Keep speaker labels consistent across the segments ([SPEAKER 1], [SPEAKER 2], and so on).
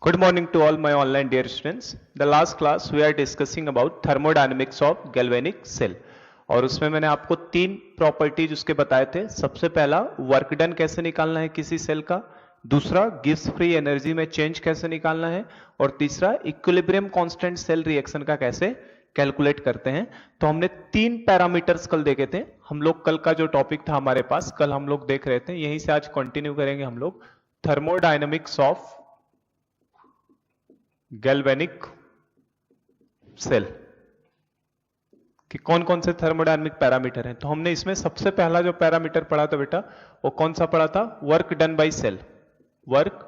[SPEAKER 1] Good morning to all my online dear students. The last class we are discussing about thermodynamics of galvanic cell और उसमें मैंने आपको तीन properties उसके बताए थे। सबसे पहला वर्क डन कैसे निकालना है किसी सेल का, दूसरा गिब्स फ्री एनर्जी में चेंज कैसे निकालना है और तीसरा इक्विलिब्रियम कांस्टेंट सेल रिएक्शन का कैसे कैलकुलेट करते हैं। तो हमने तीन पैरामीटर्स कल देखे थे। हम लोग कल का जो टॉपिक था हमारे पास कल हम लोग देख रहे थे, यहीं से आज कंटिन्यू करेंगे हम लोग थर्मोडायनेमिक्स ऑफ गैल्वेनिक सेल कि कौन कौन से थर्मोडायनेमिक पैरामीटर हैं। तो हमने इसमें सबसे पहला जो पैरामीटर पढ़ा था बेटा वो कौन सा पढ़ा था, work done by cell. Work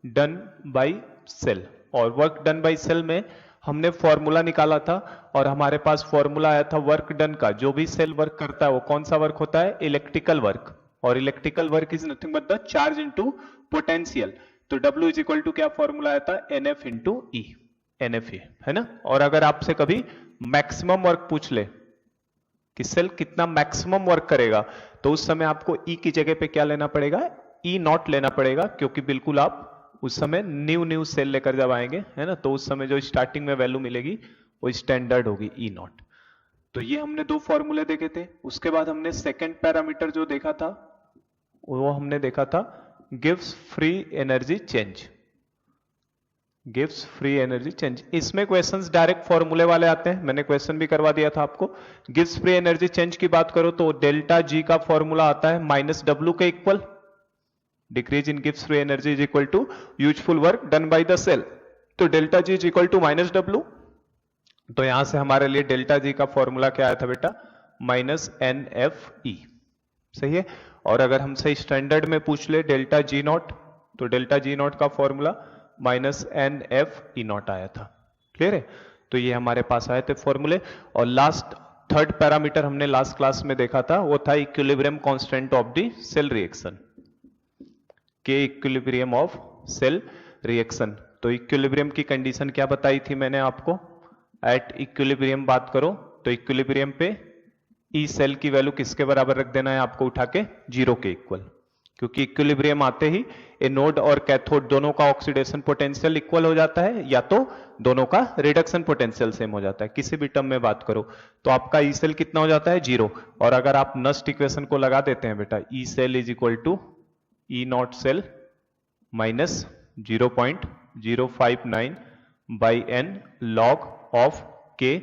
[SPEAKER 1] done by cell और वर्क डन बाय सेल में हमने फॉर्मूला निकाला था और हमारे पास फॉर्मूला आया था वर्क डन का। जो भी सेल वर्क करता है वो कौन सा वर्क होता है, इलेक्ट्रिकल वर्क, और electrical work is nothing but the charge into potential. तो W इज इक्वल टू क्या फॉर्मूला आया था, NF इंटू ई, NFE है ना। और अगर आपसे कभी मैक्सिमम वर्क पूछ ले कि सेल कितना मैक्सिमम वर्क करेगा तो उस समय आपको E की जगह पे क्या लेना पड़ेगा, E नॉट लेना पड़ेगा, क्योंकि बिल्कुल आप उस समय न्यू सेल लेकर जब आएंगे है ना तो उस समय जो स्टार्टिंग में वैल्यू मिलेगी वो स्टैंडर्ड होगी E नॉट। तो ये हमने दो फॉर्मूले देखे थे। उसके बाद हमने सेकेंड पैरामीटर जो देखा था वो हमने देखा था gives free energy change. Gives free energy change, इसमें क्वेश्चंस डायरेक्ट फॉर्मूले वाले आते हैं, मैंने क्वेश्चन भी करवा दिया था आपको। गिव्स फ्री एनर्जी चेंज की बात करो तो डेल्टा जी का फॉर्मूला आता है माइनस डब्ल्यू के equal. Decrease in gives free energy is equal to useful work done by the cell. तो delta G is equal to minus W. तो यहां से हमारे लिए डेल्टा जी का फॉर्मूला क्या आया था बेटा, माइनस NFE। सही है। और अगर हमसे स्टैंडर्ड में पूछ ले डेल्टा जी नॉट, तो डेल्टा जी नॉट का फॉर्मूला माइनस NFE नॉट आया था। क्लियर है। तो ये हमारे पास आए थे फॉर्मूले। और लास्ट थर्ड पैरामीटर हमने लास्ट क्लास में देखा था वो था equilibrium constant of the cell reaction, K equilibrium of cell reaction. तो इक्विलिब्रियम की कंडीशन क्या बताई थी मैंने आपको, एट इक्विलिब्रियम बात करो तो इक्विलिब्रियम पे ई सेल की वैल्यू किसके बराबर रख देना है आपको, उठा के जीरो के इक्वल, क्योंकि इक्विलिब्रियम आते ही एनोड और कैथोड दोनों का ऑक्सीडेशन पोटेंशियल इक्वल हो जाता है या तो दोनों का रिडक्शन पोटेंशियल सेम हो जाता है। किसी भी टर्म में बात करो तो आपका ई सेल कितना हो जाता है, जीरो। और अगर आप नस्ट इक्वेशन को लगा देते हैं बेटा, E cell is equal to E naught cell minus 0.059 by N log of K,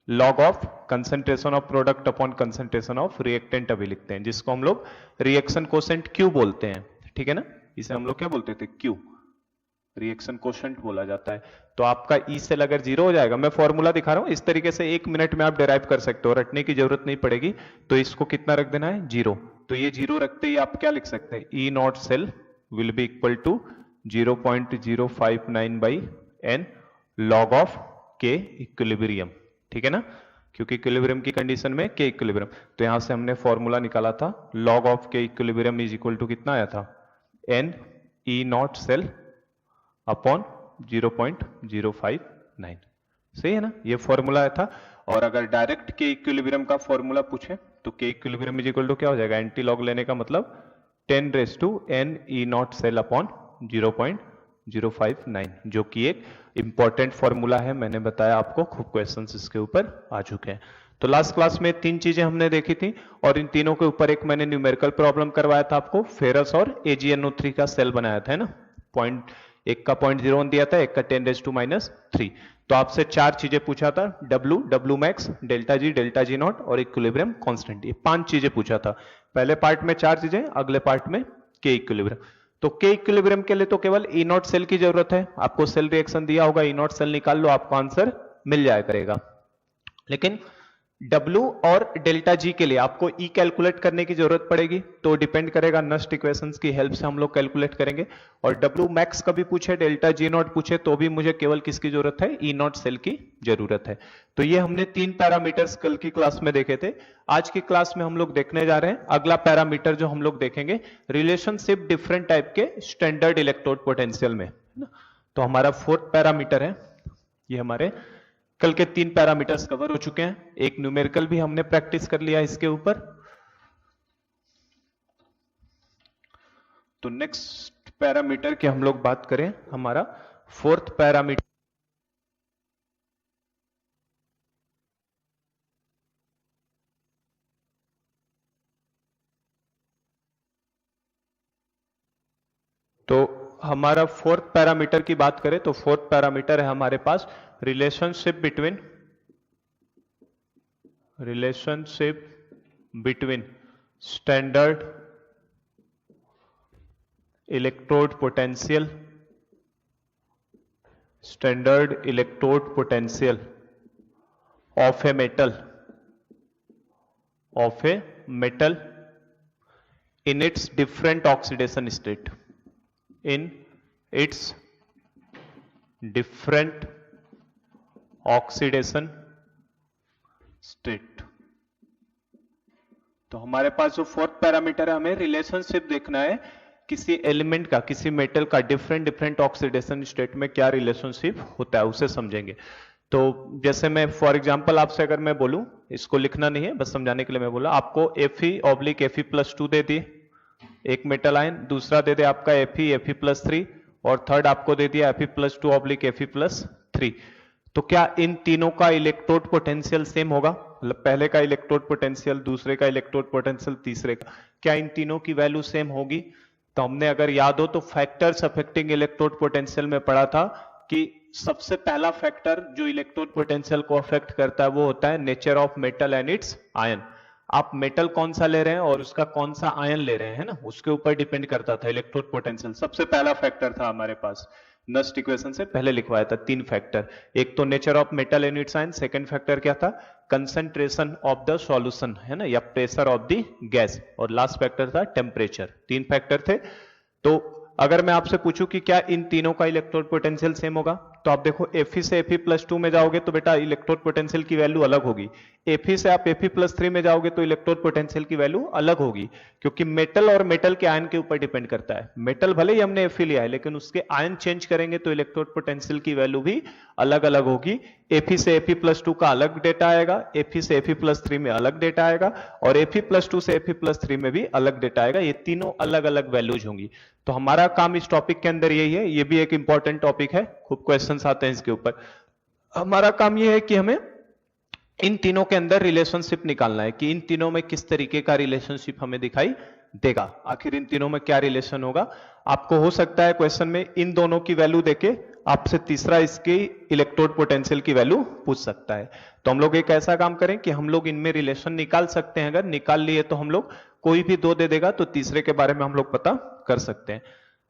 [SPEAKER 1] log of concentration of product upon concentration of reactant अभी लिखते हैं, जिसको हम लोग रिएक्शन कोसेंट Q बोलते हैं। ठीक है ना, इसे हम लोग क्या बोलते थे, Q, रिएक्शन कोसेंट बोला जाता है। तो आपका ई सेल अगर जीरो हो जाएगा, मैं फॉर्मूला दिखा रहा हूं इस तरीके से, 1 मिनट में आप डिराइव कर सकते हो, रटने की जरूरत नहीं पड़ेगी। तो इसको कितना रख देना है, जीरो। तो ये जीरो रखते ही आप क्या लिख सकते हैं, E naught cell will be equal to 0.059 by N log of K equilibrium. ठीक है ना, क्योंकि इक्विलिब्रियम की कंडीशन में के इक्विलिब्रियम। तो यहां से हमने फॉर्मूला निकाला था log of K equilibrium is equal to कितना आया था, n E naught cell upon 0.059। सही है ना, ये फॉर्मूला आया था। और अगर डायरेक्ट के इक्विलिब्रियम का फॉर्मूला पूछे तो के इक्विलिब्रियम इज इक्वल टू क्या हो जाएगा, एंटी लॉग लेने का मतलब 10 raise to n E naught cell upon 0.059, जो कि एक इंपॉर्टेंट फॉर्मूला है। मैंने बताया आपको, खूब क्वेश्चंस इसके ऊपर आ चुके हैं। तो लास्ट क्लास में तीन चीजें हमने देखी थी और इन तीनों के ऊपर एक मैंने न्यूमेरिकल प्रॉब्लम करवाया था आपको, फेरस और AgNO3 का सेल बनाया था, है ना। एक का 0.01 दिया था, एक का 10⁻³ तो आपसे चार चीजें पूछा था, W max, delta G not और इक्विलिब्रियम कांस्टेंट। ये 5 चीजें पूछा था। पहले पार्ट में 4 चीजें, अगले पार्ट में के इक्विलिब्रियम। तो के इक्विलिब्रियम के लिए तो केवल ई नॉट सेल की जरूरत है। आपको सेल रिएक्शन दिया होगा, ई नॉट सेल निकाल लो, आपको आंसर मिल जाया करेगा। लेकिन W और डेल्टा जी के लिए आपको E कैलकुलेट करने की जरूरत पड़ेगी, तो डिपेंड करेगा नस्ट इक्वेशंस की हेल्प से हम लोग कैलकुलेट करेंगे। और W मैक्स कभी पूछे, डेल्टा जी नॉट पूछे तो भी मुझे केवल किसकी जरूरत है, E नॉट सेल की जरूरत है। तो ये हमने 3 पैरामीटर्स कल की क्लास में देखे थे। आज की क्लास में हम लोग देखने जा रहे हैं अगला पैरामीटर जो हम लोग देखेंगे, रिलेशनशिप डिफरेंट टाइप के स्टैंडर्ड इलेक्ट्रोड पोटेंशियल में। तो हमारा 4th पैरामीटर है, ये हमारे कल के 3 पैरामीटर्स कवर हो चुके हैं। एक न्यूमेरिकल भी हमने प्रैक्टिस कर लिया इसके ऊपर। तो नेक्स्ट पैरामीटर की हम लोग बात करें, हमारा फोर्थ पैरामीटर तो हमारा फोर्थ पैरामीटर की बात करें तो फोर्थ पैरामीटर है हमारे पास relationship between standard electrode potential of a metal in its different oxidation state तो हमारे पास जो फोर्थ पैरामीटर है, हमें रिलेशनशिप देखना है किसी एलिमेंट का, किसी मेटल का डिफरेंट ऑक्सीडेशन स्टेट में क्या रिलेशनशिप होता है, उसे समझेंगे। तो जैसे मैं फॉर एग्जांपल आपसे अगर मैं बोलूं, इसको लिखना नहीं है, बस समझाने के लिए मैं बोला, आपको Fe/Fe+2 दे दिए एक मेटल आयन, दूसरा दे दे आपका Fe+3 और थर्ड आपको दे दिया Fe+2/Fe+3। तो क्या इन तीनों का इलेक्ट्रोड पोटेंशियल सेम होगा? मतलब पहले का इलेक्ट्रोड पोटेंशियल, दूसरे का इलेक्ट्रोड पोटेंशियल, तीसरे का, क्या इन तीनों की वैल्यू सेम होगी? तो हमने अगर याद हो तो फैक्टर्स अफेक्टिंग इलेक्ट्रोड पोटेंशियल में पढ़ा था कि सबसे पहला फैक्टर जो इलेक्ट्रोड पोटेंशियल को अफेक्ट करता है वो होता है nature of metal and it's ion. आप मेटल कौन सा ले रहे हैं और उसका कौन सा आयन ले रहे हैं ना, उसके ऊपर डिपेंड करता था इलेक्ट्रोड पोटेंशियल। सबसे पहला फैक्टर था हमारे पास, नस्ट इक्वेशन से पहले लिखवाया था 3 फैक्टर, एक तो nature of metal and it's ion, second factor क्या था, कंसंट्रेशन ऑफ द सॉल्यूशन है ना, या प्रेशर ऑफ द गैस, और लास्ट फैक्टर था टेम्परेचर। 3 फैक्टर थे। तो अगर मैं आपसे पूछूं कि क्या इन तीनों का इलेक्ट्रोड पोटेंशियल सेम होगा, तो आप देखो Fe से Fe+2 में जाओगे तो बेटा इलेक्ट्रोड पोटेंशियल की वैल्यू अलग होगी, Fe से आप Fe+3 में जाओगे तो इलेक्ट्रोड पोटेंशियल की वैल्यू अलग होगी, क्योंकि मेटल और मेटल के आयन के ऊपर डिपेंड करता है। मेटल भले ही हमने Fe लिया है लेकिन उसके आयन चेंज करेंगे तो इलेक्ट्रोड पोटेंशियल की वैल्यू भी अलग अलग होगी। Fe से Fe+2 का अलग डेटा आएगा, Fe से Fe+3 में अलग डेटा आएगा, और Fe+2 से Fe+3 में भी अलग डेटा आएगा। ये तीनों अलग अलग वैल्यूज होंगी। तो हमारा काम इस टॉपिक के अंदर यही है, ये भी एक इंपॉर्टेंट टॉपिक है, खूब क्वेश्चंस आते हैं इसके ऊपर। हमारा काम ये है कि हमें इन तीनों के अंदर रिलेशनशिप निकालना है कि इन तीनों में किस तरीके का रिलेशनशिप हमें दिखाई देगा, आखिर इन तीनों में क्या रिलेशन होगा। आपको हो सकता है क्वेश्चन में इन दोनों की वैल्यू देके आपसे तीसरा इसके इलेक्ट्रोड पोटेंशियल की वैल्यू पूछ सकता है। तो हम लोग एक ऐसा काम करें कि हम लोग इनमें रिलेशन निकाल सकते हैं, अगर निकाल लिए तो हम लोग कोई भी 2 दे देगा तो तीसरे के बारे में हम लोग पता कर सकते हैं।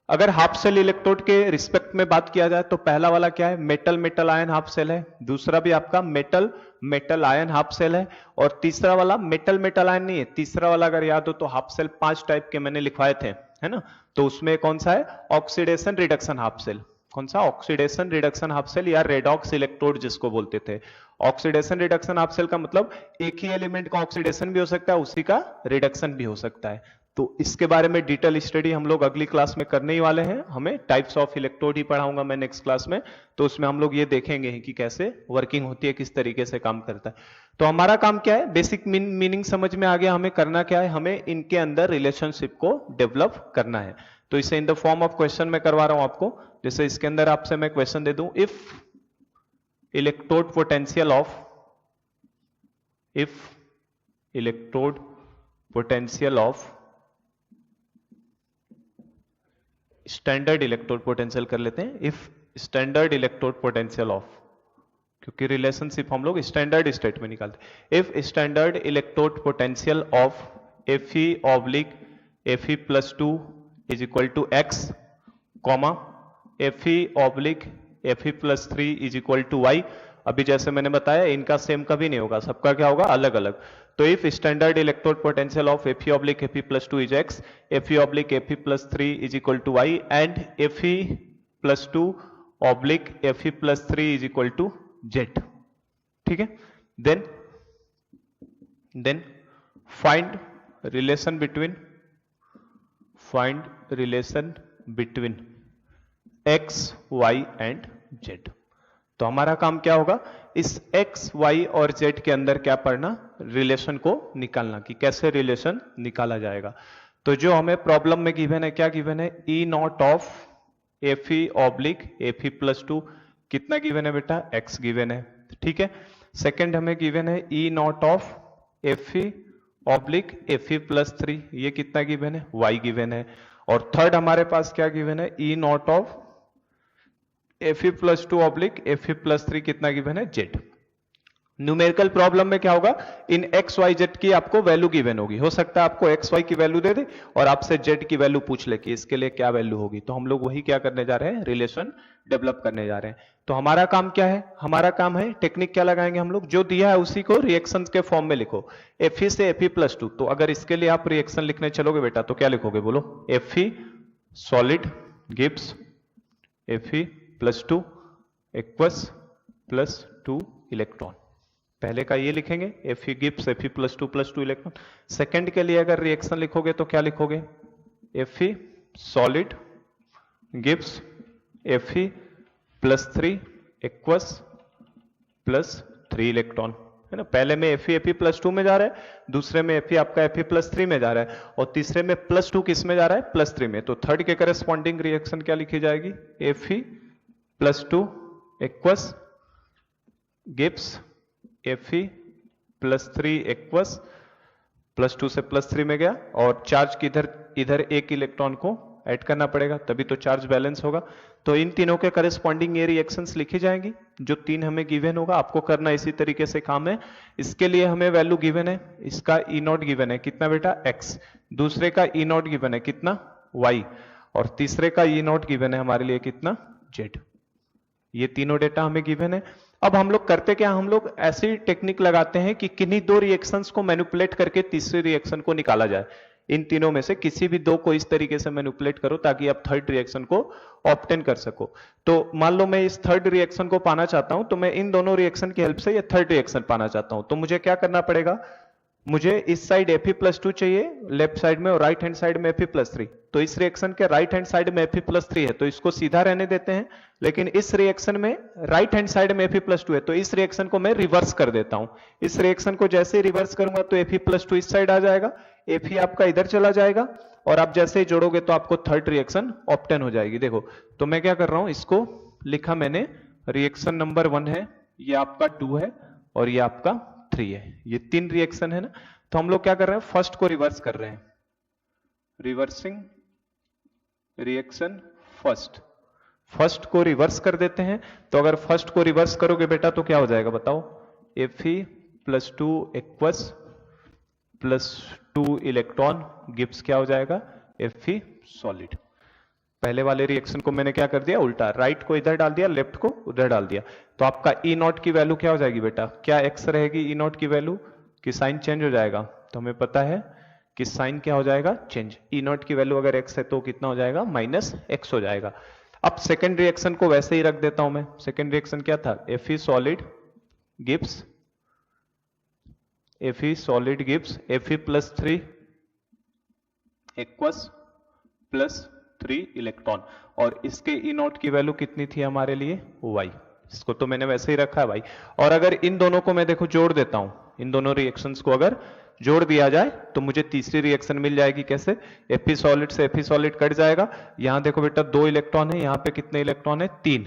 [SPEAKER 1] अगर हाफ सेल इलेक्ट्रोड के रिस्पेक्ट में बात किया जाए तो पहला वाला क्या है, metal metal ion half cell है, दूसरा भी आपका metal metal ion half cell है, और तीसरा वाला मेटल मेटल आयन नहीं है। तीसरा वाला अगर याद हो तो हाफ सेल 5 टाइप के मैंने लिखवाए थे, है ना, तो उसमें कौन सा है, ऑक्सीडेशन रिडक्शन हाफ सेल। कौन सा, ऑक्सीडेशन रिडक्शन हाफ सेल या रेडॉक्स इलेक्ट्रोड जिसको बोलते थे। ऑक्सीडेशन रिडक्शन हाफ सेल का मतलब एक ही एलिमेंट का ऑक्सीडेशन भी हो सकता है, उसी का रिडक्शन भी हो सकता है। तो इसके बारे में डिटेल स्टडी हम लोग अगली क्लास में करने ही वाले हैं। हमें टाइप्स ऑफ इलेक्ट्रोड ही पढ़ाऊंगा मैं नेक्स्ट क्लास में, तो उसमें हम लोग ये देखेंगे कि कैसे वर्किंग होती है, किस तरीके से काम करता है। तो हमारा काम क्या है, बेसिक मीनिंग समझ में आ गया, हमें करना क्या है, हमें इनके अंदर रिलेशनशिप को डेवलप करना है। तो इसे in the form of question में करवा रहा हूं आपको। जैसे इसके अंदर आपसे मैं क्वेश्चन दे दूं, if electrode potential of standard electrode potential कर लेते हैं, if standard electrode potential of, क्योंकि रिलेशनशिप हम लोग स्टैंडर्ड स्टेट में निकालते हैं, if standard electrode potential of Fe/Fe+2 is equal to x, comma Fe/Fe+3 is equal to y। अभी जैसे मैंने बताया इनका सेम कभी नहीं होगा, सबका क्या होगा, अलग अलग। तो if standard electrode potential of Fe/Fe+2 is x, Fe/Fe+3 is equal to y and Fe+2/Fe+3 is equal to z। ठीक है, then find relation between x, y and z। तो हमारा काम क्या होगा, इस x, y और z के अंदर क्या पढ़ना, रिलेशन को निकालना, कि कैसे रिलेशन निकाला जाएगा। तो जो हमें प्रॉब्लम में गिवन है, क्या गिवन है, E0 of Fe oblique Fe plus 2 कितना गिवन है बेटा, x गिवन है, ठीक है। सेकंड हमें गिवन है E not of Fe oblique Fe plus 3, ये कितना गिवन है, y गिवन है। और थर्ड हमारे पास क्या गिवन है, E not of Fe plus 2 oblique Fe plus 3 कितना गिवन है, z। न्यूमेरिकल प्रॉब्लम में क्या होगा, इन एक्स वाई जेड की आपको वैल्यू गिवन होगी, हो सकता है आपको एक्स वाई की वैल्यू दे दे और आपसे जेड की वैल्यू पूछ ले कि इसके लिए क्या वैल्यू होगी। तो हम लोग वही क्या करने जा रहे हैं, रिलेशन डेवलप करने जा रहे हैं। तो हमारा काम क्या है, हमारा काम है टेक्निक क्या लगाएंगे हम लोग, जो दिया है उसी को रिएक्शन के फॉर्म में लिखो। Fe से Fe प्लस 2, तो अगर इसके लिए आप रिएक्शन लिखने चलोगे बेटा तो क्या लिखोगे, बोलो। Fe solid gives Fe plus 2 aqueous plus 2 electron. पहले का ये लिखेंगे Fe gives Fe plus 2 electron. Second के लिए अगर रिएक्शन लिखोगे तो क्या लिखोगे, Fe solid gives Fe plus 3 aqueous plus 3 electron, है ना। पहले में Fe प्लस 2 में जा रहा है, दूसरे में Fe आपका Fe प्लस 3 में जा रहा है, और तीसरे में प्लस 2 किस में जा रहा है, प्लस 3 में। तो थर्ड के करेस्पॉन्डिंग रिएक्शन क्या लिखी जाएगी, Fe plus 2 aqueous gives Fe plus 3 aqueous, plus 2 से प्लस 3 में गया, और चार्ज की इधर एक इलेक्ट्रॉन को ऐड करना पड़ेगा तभी तो चार्ज बैलेंस होगा। तो इन तीनों के करस्पॉन्डिंग ये रिएक्शंस लिखी जाएंगी, जो तीन हमें गिवन होगा, आपको करना इसी तरीके से काम है। इसके लिए हमें वैल्यू गिवन है, इसका E नॉट गिवन है कितना बेटा, x, दूसरे का E नॉट गिवन है कितना, y, और तीसरे का E नॉट गिवन है हमारे लिए कितना, z। ये तीनों डेटा हमें गिवन है। अब हम लोग करते क्या, हम लोग ऐसी टेक्निक लगाते हैं कि किन्हीं दो रिएक्शंस को मैनिपुलेट करके तीसरे रिएक्शन को निकाला जाए। इन तीनों में से किसी भी दो को इस तरीके से मैनिपुलेट करो ताकि आप थर्ड रिएक्शन को ऑब्टेन कर सको। तो मान लो मैं इस थर्ड रिएक्शन को पाना चाहता हूं, तो मैं इन दोनों रिएक्शन की हेल्प से ये थर्ड रिएक्शन पाना चाहता हूं, तो मुझे क्या करना पड़ेगा, मुझे इस साइड Fe प्लस 2 चाहिए लेफ्ट साइड में, और राइट हैंड साइड में Fe प्लस 3। तो इस रिएक्शन के राइट हैंड साइड में Fe प्लस 3 है तो इसको सीधा रहने देते हैं, लेकिन इस रिएक्शन में राइट हैंड साइड में Fe प्लस 2 है तो इस रिएक्शन को मैं रिवर्स कर देता हूं। इस रिएक्शन को जैसे ही रिवर्स करूंगा तो Fe प्लस 2 इस साइड आ जाएगा, Fe आपका इधर चला जाएगा, और आप जैसे ही जोड़ोगे तो आपको थर्ड रिएक्शन ऑब्टेन हो जाएगी। देखो तो मैं क्या कर रहा हूं, इसको लिखा मैंने, रिएक्शन नंबर 1 है, ये आपका 2 है, और ये आपका 3 है, ये तीन रिएक्शन है ना। तो हम लोग क्या कर रहे हैं, फर्स्ट को रिवर्स कर रहे हैं, रिवर्सिंग रिएक्शन फर्स्ट को रिवर्स कर देते हैं। तो अगर फर्स्ट को रिवर्स करोगे बेटा तो क्या हो जाएगा बताओ, Fe plus 2 aqueous plus 2 electron gives क्या हो जाएगा, Fe सॉलिड। पहले वाले रिएक्शन को मैंने क्या कर दिया, उल्टा, राइट को इधर डाल दिया, लेफ्ट को उधर डाल दिया। तो आपका E नॉट की वैल्यू क्या हो जाएगी बेटा, क्या x रहेगी E नॉट की वैल्यू, कि साइन चेंज हो जाएगा। तो हमें पता है कि साइन क्या हो जाएगा, चेंज। E नॉट की वैल्यू अगर x है तो कितना हो जाएगा, माइनस x हो जाएगा। अब सेकेंड रिएक्शन को वैसे ही रख देता हूं मैं। सेकेंड रिएक्शन क्या था, Fe solid gives Fe plus 3 aqueous plus 3 electron, और इसके E नॉट की वैल्यू कितनी थी हमारे लिए, y। इसको तो मैंने वैसे ही रखा है भाई। और अगर इन दोनों को मैं देखो जोड़ देता हूं, इन दोनों रिएक्शंस को अगर जोड़ दिया जाए तो मुझे तीसरी रिएक्शन मिल जाएगी। कैसे, Fe सॉलिड से Fe सॉलिड कट जाएगा। यहां देखो बेटा 2 इलेक्ट्रॉन है, यहां पे कितने इलेक्ट्रॉन है, 3,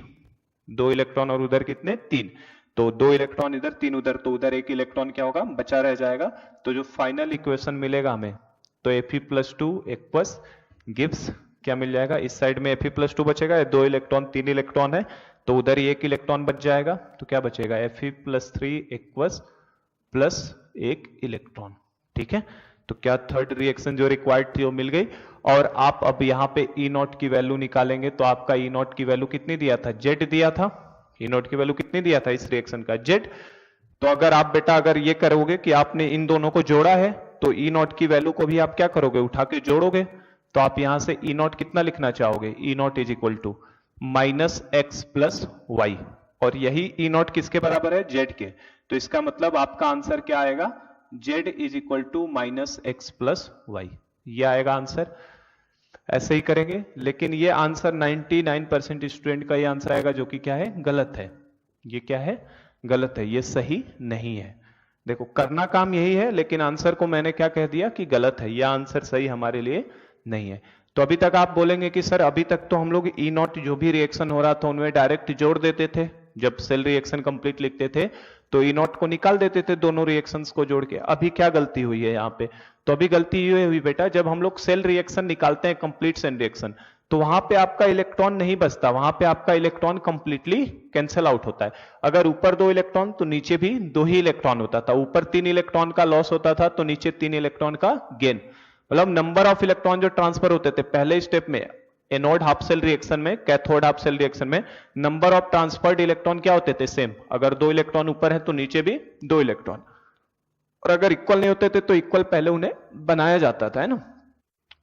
[SPEAKER 1] 2 इलेक्ट्रॉन, और उधर कितने, 3। तो 2 इलेक्ट्रॉन इधर, 3 उधर, तो उधर एक इलेक्ट्रॉन क्या होगा, बचा रह जाएगा। तो जो फाइनल इक्वेशन मिलेगा हमें, तो Fe प्लस 2 एक्वस गिव्स क्या मिल जाएगा, इस साइड में Fe प्लस 2 बचेगा, 2 इलेक्ट्रॉन 3 इलेक्ट्रॉन है तो उधर ही एक इलेक्ट्रॉन बच जाएगा। तो क्या बचेगा, Fe plus 3 aqueous plus 1 electron. ठीक है, तो क्या थर्ड रिएक्शन जो रिक्वायर्ड थी वो मिल गई। और आप अब यहाँ पे E नॉट की वैल्यू निकालेंगे तो आपका E नॉट की वैल्यू कितनी दिया था, Z दिया था। E नॉट की वैल्यू कितनी दिया था इस रिएक्शन का, Z। तो अगर आप बेटा अगर ये करोगे कि आपने इन दोनों को जोड़ा है तो E नॉट की वैल्यू को भी आप क्या करोगे, उठा के जोड़ोगे। तो आप यहां से E नॉट कितना लिखना चाहोगे, E not is equal to minus x plus y, और यही E नॉट किसके बराबर है, Z के। तो इसका मतलब आपका आंसर क्या आएगा, Z is equal to minus x plus y, ये आएगा आंसर। ऐसे ही करेंगे, लेकिन ये आंसर 99% स्टूडेंट का ये आंसर आएगा जो कि क्या है, गलत है। ये क्या है, गलत है, ये सही नहीं है। देखो करना काम यही है, लेकिन आंसर को मैंने क्या कह दिया कि गलत है, यह आंसर सही हमारे लिए नहीं है। तो अभी तक आप बोलेंगे कि सर अभी तक तो हम लोग ई नॉट जो भी रिएक्शन हो रहा था उनमें डायरेक्ट जोड़ देते थे, जब सेल रिएक्शन कंप्लीट लिखते थे तो ई नॉट को निकाल देते थे दोनों रिएक्शंस को जोड़ के। अभी क्या गलती हुई है यहाँ पे? तो अभी गलती ये हुई बेटा, जब हम लोग सेल रिएक्शन निकालते हैं कंप्लीट सेल रिएक्शन, तो वहां पे आपका इलेक्ट्रॉन नहीं बचता, वहां पे आपका इलेक्ट्रॉन कंप्लीटली कैंसिल आउट होता है। अगर ऊपर 2 इलेक्ट्रॉन तो नीचे भी 2 ही इलेक्ट्रॉन होता था, ऊपर 3 इलेक्ट्रॉन का लॉस होता था तो नीचे 3 इलेक्ट्रॉन का गेन। मतलब नंबर ऑफ इलेक्ट्रॉन जो ट्रांसफर होते थे पहले स्टेप में एनोड हाफ सेल रिएक्शन में, कैथोड हाफ सेल रिएक्शन में, नंबर ऑफ ट्रांसफर्ड इलेक्ट्रॉन क्या होते थे? सेम। अगर 2 इलेक्ट्रॉन ऊपर है तो नीचे भी 2 इलेक्ट्रॉन, और अगर इक्वल नहीं होते थे तो इक्वल पहले उन्हें बनाया जाता था, है ना।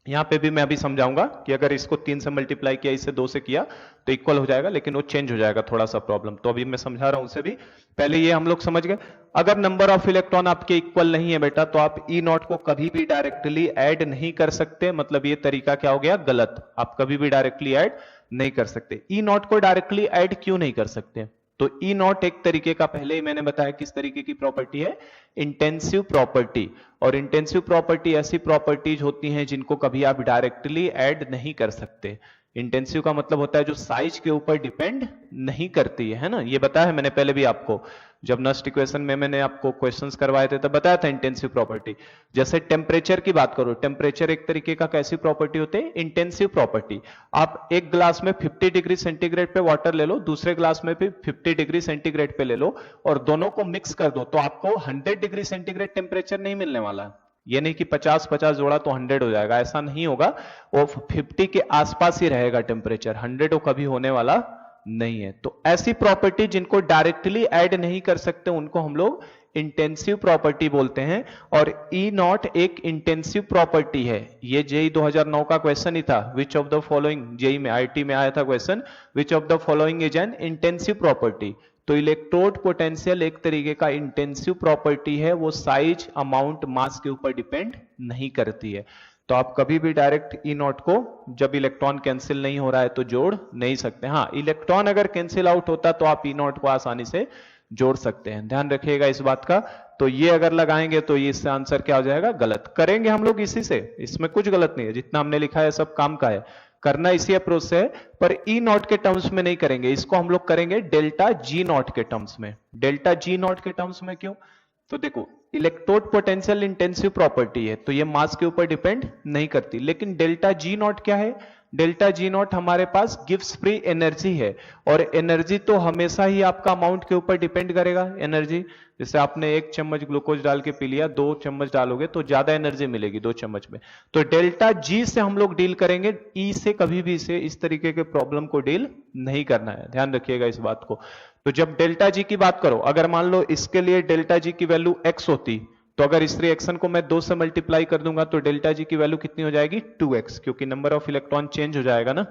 [SPEAKER 1] यहां पे भी मैं अभी समझाऊंगा कि अगर इसको 3 से मल्टीप्लाई किया, इसे 2 से किया तो इक्वल हो जाएगा, लेकिन वो चेंज हो जाएगा थोड़ा सा प्रॉब्लम, तो अभी मैं समझा रहा हूं उसे भी। पहले ये हम लोग समझ गए। अगर नंबर ऑफ इलेक्ट्रॉन आपके इक्वल नहीं है बेटा तो आप ई नॉट को कभी भी डायरेक्टली ऐड नहीं कर सकते, मतलब ये तरीका क्या हो गया? गलत। आप कभी भी डायरेक्टली ऐड नहीं कर सकते। ई नॉट को डायरेक्टली ऐड क्यों नहीं कर सकते? तो ई नॉट एक तरीके का, पहले ही मैंने बताया किस तरीके की प्रॉपर्टी है, इंटेंसिव प्रॉपर्टी। और इंटेंसिव प्रॉपर्टी ऐसी प्रॉपर्टीज होती हैं जिनको कभी आप डायरेक्टली ऐड नहीं कर सकते। इंटेंसिव का मतलब होता है जो साइज के ऊपर डिपेंड नहीं करती है ना। ये बताया है मैंने पहले भी आपको, जब नस्ट इक्वेशन में मैंने आपको क्वेश्चंस करवाए थे तब बताया था इंटेंसिव प्रॉपर्टी। जैसे टेम्परेचर की बात करो, टेम्परेचर एक तरीके का कैसी प्रॉपर्टी होती है? Intensive property. आप एक ग्लास में 50 डिग्री सेंटीग्रेड पे वाटर ले लो, दूसरे ग्लास में भी 50 डिग्री सेंटीग्रेड पे ले लो, और दोनों को मिक्स कर दो, तो आपको 100 डिग्री सेंटीग्रेड टेम्परेचर नहीं मिलने वाला। ये नहीं कि 50-50 जोड़ा तो 100 हो जाएगा, ऐसा नहीं होगा। वो 50 के आसपास ही रहेगा टेम्परेचर, 100 कभी होने वाला नहीं है। तो ऐसी प्रॉपर्टी जिनको डायरेक्टली ऐड नहीं कर सकते उनको हम लोग इंटेंसिव प्रॉपर्टी बोलते हैं। और ई नॉट एक इंटेंसिव प्रॉपर्टी है। ये जेई 2009 का क्वेश्चन ही था, which of the following, JEE में आईटी में आया था question, which of the following is an intensive property. तो इलेक्ट्रोड पोटेंशियल एक तरीके का इंटेंसिव प्रॉपर्टी है, वो साइज, अमाउंट, मास के ऊपर डिपेंड नहीं करती है। तो आप कभी भी डायरेक्ट ई नॉट को, जब इलेक्ट्रॉन कैंसिल नहीं हो रहा है तो जोड़ नहीं सकते। हाँ, इलेक्ट्रॉन अगर कैंसिल आउट होता तो आप ई नॉट को आसानी से जोड़ सकते हैं, ध्यान रखिएगा इस बात का। तो ये अगर लगाएंगे तो ये इससे आंसर क्या हो जाएगा? गलत। करेंगे हम लोग इसी से, इसमें कुछ गलत नहीं है, जितना हमने लिखा है सब काम का है, करना इसी अप्रोच से है, पर ई नॉट के टर्म्स में नहीं करेंगे, इसको हम लोग करेंगे डेल्टा जी नॉट के टर्म्स में। डेल्टा जी नॉट के टर्म्स में क्यों? तो देखो, इलेक्ट्रोड पोटेंशियल इंटेंसिव प्रॉपर्टी है तो ये मास के ऊपर डिपेंड नहीं करती, लेकिन डेल्टा जी नॉट क्या है? डेल्टा जी नॉट हमारे पास गिव्स फ्री एनर्जी है, और एनर्जी तो हमेशा ही आपका अमाउंट के ऊपर डिपेंड करेगा। एनर्जी जैसे आपने 1 चम्मच ग्लूकोज डाल के पी लिया, 2 चम्मच डालोगे तो ज्यादा एनर्जी मिलेगी 2 चम्मच में। तो डेल्टा जी से हम लोग डील करेंगे, ई से कभी भी इसे इस तरीके के प्रॉब्लम को डील नहीं करना है, ध्यान रखिएगा इस बात को। तो जब डेल्टा जी की बात करो, अगर मान लो इसके लिए डेल्टा जी की वैल्यू x होती, तो अगर इस रिएक्शन को मैं 2 से मल्टीप्लाई कर दूंगा तो डेल्टा जी की वैल्यू कितनी हो जाएगी? 2x, क्योंकि नंबर ऑफ इलेक्ट्रॉन चेंज हो जाएगा ना।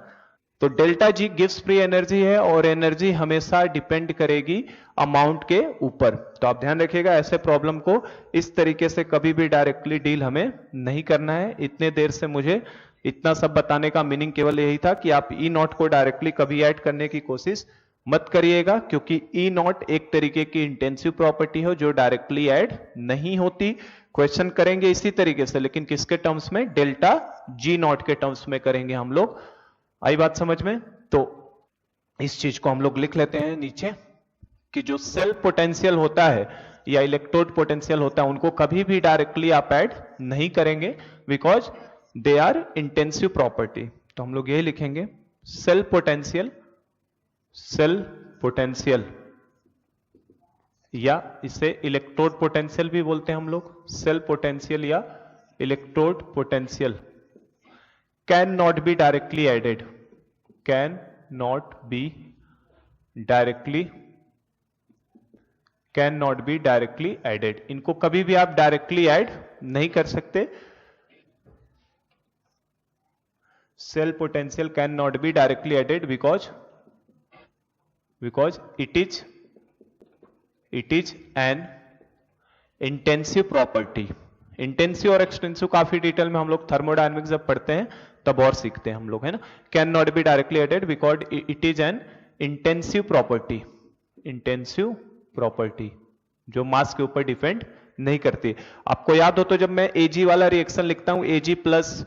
[SPEAKER 1] तो डेल्टा जी गिव्स फ्री एनर्जी है, और एनर्जी हमेशा डिपेंड करेगी अमाउंट के ऊपर। तो आप ध्यान रखिएगा, ऐसे प्रॉब्लम को इस तरीके से कभी भी डायरेक्टली डील हमें नहीं करना है। इतने देर से मुझे इतना सब बताने का मीनिंग केवल यही था कि आप ई नॉट को डायरेक्टली कभी ऐड करने की कोशिश मत करिएगा, क्योंकि ई नॉट एक तरीके की इंटेंसिव प्रॉपर्टी है जो डायरेक्टली ऐड नहीं होती। क्वेश्चन करेंगे इसी तरीके से, लेकिन किसके टर्म्स में? डेल्टा जी नॉट के टर्म्स में करेंगे हम लोग। आई बात समझ में? तो इस चीज को हम लोग लिख लेते हैं नीचे कि जो सेल पोटेंशियल होता है या इलेक्ट्रोड पोटेंशियल होता है उनको कभी भी डायरेक्टली आप ऐड नहीं करेंगे, because they are intensive property. तो हम लोग ये लिखेंगे, सेल पोटेंशियल, सेल पोटेंशियल, या इसे इलेक्ट्रोड पोटेंशियल भी बोलते हैं हम लोग, सेल पोटेंशियल या electrode potential, can not be directly added, can not be directly, can not be directly added. इनको कभी भी आप डायरेक्टली ऐड नहीं कर सकते। Cell potential can not be directly added because it is an intensive property। Intensive और extensive काफी detail में हम लोग थर्मोडायनेमिक्स जब पढ़ते हैं तब और सीखते हैं हम लोग, है ना। Can not be directly added because it is an intensive property, intensive property जो मास के ऊपर डिपेंड नहीं करती। आपको याद हो तो जब मैं Ag वाला रिएक्शन लिखता हूं, Ag plus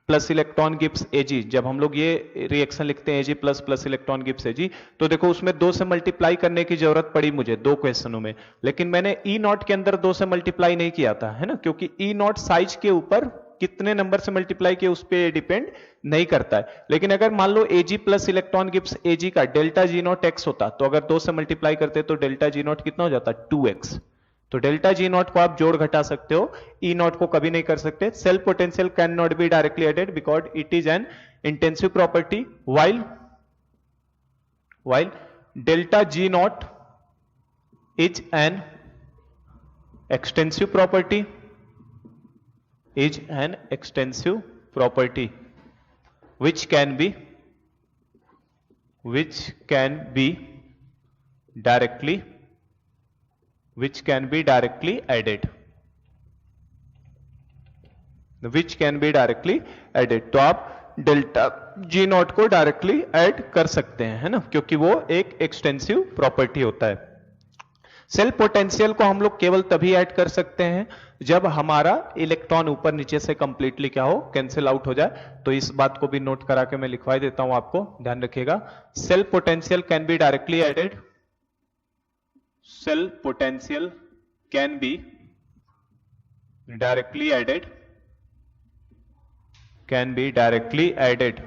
[SPEAKER 1] plus electron gives Ag, जब हम लोग ये रिएक्शन लिखते हैं Ag plus plus electron gives Ag, तो देखो उसमें 2 से मल्टीप्लाई करने की जरूरत पड़ी मुझे 2 क्वेश्चनों में, लेकिन मैंने E नॉट के अंदर 2 से मल्टीप्लाई नहीं किया था, है ना, क्योंकि E नॉट साइज के ऊपर कितने नंबर से मल्टीप्लाई किए उस पर डिपेंड नहीं करता है। लेकिन अगर मान लो Ag plus electron gives Ag का डेल्टा G नॉट x होता, तो अगर 2 से मल्टीप्लाई करते तो डेल्टा G नॉट कितना हो जाता, 2x। तो डेल्टा G नॉट को आप जोड़ घटा सकते हो, E नॉट को कभी नहीं कर सकते। Cell potential can not be directly added because it is an intensive property, while delta G naught is an extensive property, which can be directly added, तो आप डेल्टा G नॉट को directly add कर सकते हैं, है ना, क्योंकि वो एक एक्सटेंसिव प्रॉपर्टी होता है। सेल्फ पोटेंशियल को हम लोग केवल तभी ऐड कर सकते हैं जब हमारा इलेक्ट्रॉन ऊपर नीचे से कंप्लीटली क्या हो, कैंसिल आउट हो जाए। तो इस बात को भी नोट करा के मैं लिखवा देता हूं, आपको ध्यान रखिएगा। Cell potential can be directly added, cell potential can be directly added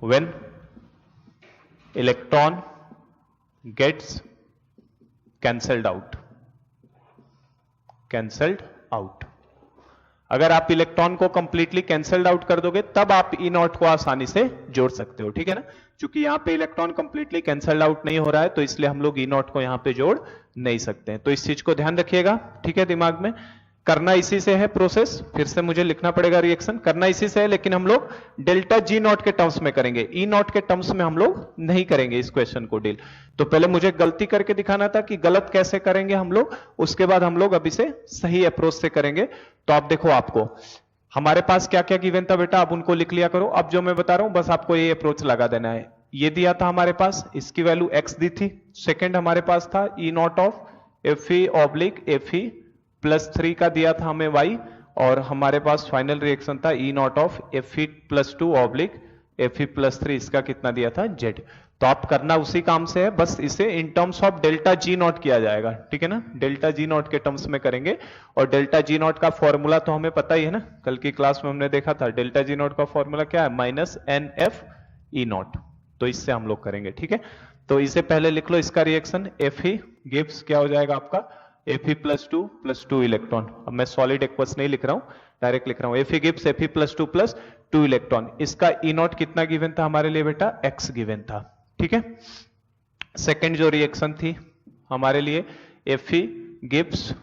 [SPEAKER 1] when electron gets cancelled out। अगर आप इलेक्ट्रॉन को कंप्लीटली कैंसल्ड आउट कर दोगे तब आप ई नॉट को आसानी से जोड़ सकते हो, ठीक है ना। क्योंकि यहां पे इलेक्ट्रॉन कंप्लीटली कैंसल्ड आउट नहीं हो रहा है, तो इसलिए हम लोग ई नॉट को यहां पे जोड़ नहीं सकते हैं। तो इस चीज को ध्यान रखिएगा, ठीक है, दिमाग में। करना इसी से है प्रोसेस, फिर से मुझे लिखना पड़ेगा रिएक्शन, करना इसी से है, लेकिन हम लोग डेल्टा G नॉट के टर्म्स में करेंगे, ई नॉट के टर्म्स में हम लोग नहीं करेंगे इस क्वेश्चन को डील। तो पहले मुझे गलती करके दिखाना था कि गलत कैसे करेंगे हम लोग, उसके बाद हम लोग अब इसे सही अप्रोच से करेंगे। तो आप देखो, आपको हमारे पास क्या क्या गिवन था बेटा, आप उनको लिख लिया करो। अब जो मैं बता रहा हूं बस आपको ये अप्रोच लगा देना है। ये दिया था हमारे पास, इसकी वैल्यू x दी थी। सेकेंड हमारे पास था E naught of Fe oblique Fe +3 का दिया था हमें y, और हमारे पास फाइनल रिएक्शन था E naught of Fe +2 oblique Fe +3, इसका कितना दिया था z। तो आप करना उसी काम से है, बस इसे in terms of delta G not किया जाएगा, ठीक है ना, डेल्टा G नॉट के टर्म्स में करेंगे। और डेल्टा G नॉट का फॉर्मूला तो हमें पता ही है ना, कल की क्लास में हमने देखा था। डेल्टा G नॉट का फॉर्मूला क्या है, -NF E नॉट। तो इससे हम लोग करेंगे, ठीक है। तो इसे पहले लिख लो, इसका रिएक्शन Fe गिव्स क्या हो जाएगा आपका, Fe +2 इलेक्ट्रॉन। अब मैं सॉलिड एक्वस नहीं लिख रहा हूं, डायरेक्ट लिख रहा हूं। Fe gives Fe +2 electron. इसका E नॉट कितना गिवन था हमारे लिए बेटा, x गिवन था, ठीक है। सेकेंड जो रिएक्शन थी हमारे लिए, Fe गिव्स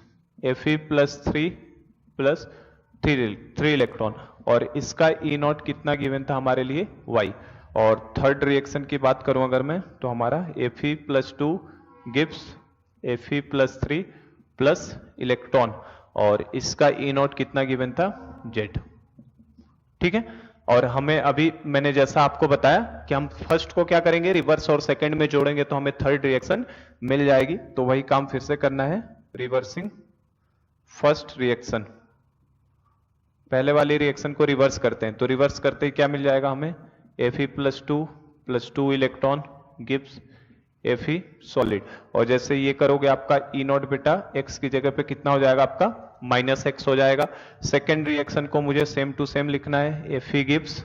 [SPEAKER 1] Fe +3 इलेक्ट्रॉन, और इसका E नॉट कितना गिवन था हमारे लिए, y। और थर्ड रिएक्शन की बात करूं अगर मैं, तो हमारा Fe +2 गिव्स Fe +3 इलेक्ट्रॉन, और इसका E नॉट कितना गिवन था, z, ठीक है। और हमें अभी मैंने जैसा आपको बताया कि हम फर्स्ट को क्या करेंगे, रिवर्स, और सेकंड में जोड़ेंगे तो हमें थर्ड रिएक्शन मिल जाएगी। तो वही काम फिर से करना है, रिवर्सिंग फर्स्ट रिएक्शन। पहले वाली रिएक्शन को रिवर्स करते हैं, तो रिवर्स करते ही क्या मिल जाएगा हमें, Fe +2 electron gives Fe solid. और जैसे ये करोगे आपका E नॉट बेटा x की जगह पे कितना हो जाएगा आपका, -x हो जाएगा। सेकेंड रिएक्शन को मुझे सेम टू सेम लिखना है, Fe गिव्स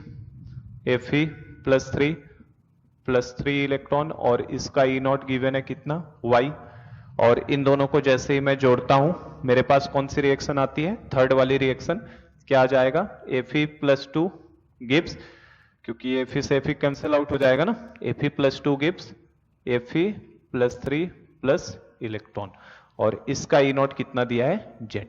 [SPEAKER 1] Fe +3 इलेक्ट्रॉन, और इसका E नॉट गिवन है कितना, y। और इन दोनों को जैसे ही मैं जोड़ता हूं, मेरे पास कौन सी रिएक्शन आती है, थर्ड वाली रिएक्शन। क्या आ जाएगा, Fe +2 गिव्स, क्योंकि ये Fe से Fe कैंसिल आउट हो जाएगा ना, Fe +2 गिव्स Fe +3 इलेक्ट्रॉन, और इसका E नॉट कितना दिया है, z।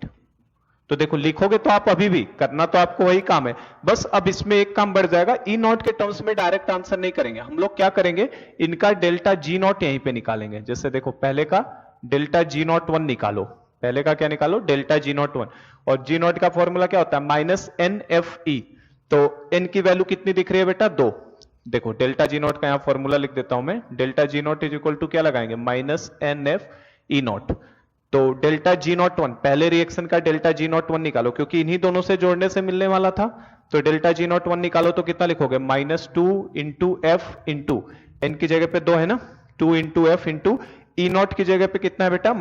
[SPEAKER 1] तो देखो लिखोगे तो आप अभी भी करना तो आपको वही काम है, बस अब इसमें एक काम बढ़ जाएगा, E नॉट के टर्म्स में डायरेक्ट आंसर नहीं करेंगे हम लोग, क्या करेंगे, इनका डेल्टा G नॉट यहीं पे निकालेंगे। जैसे देखो पहले का डेल्टा G नॉट 1 निकालो, पहले का क्या निकालो, डेल्टा G नॉट 1, और G नॉट का फॉर्मूला क्या होता है, -NFE। तो n की वैल्यू कितनी दिख रही है बेटा, 2। देखो डेल्टा G नॉट का यहां फॉर्मूला लिख देता हूं मैं, delta G not is equal to क्या लगाएंगे, -NF E नॉट। तो डेल्टा G नॉट 1, पहले रिएक्शन का डेल्टा G नॉट 1 निकालो, क्योंकि इन्हीं दोनों से जोड़ने से मिलने वाला था। तो डेल्टा जी नॉट 1 निकालो तो कितना लिखोगे, -2 इंटू एफ इंटू एन की जगह पे 2 है ना, 2 into F into E not की जगह पे कितना है बेटा,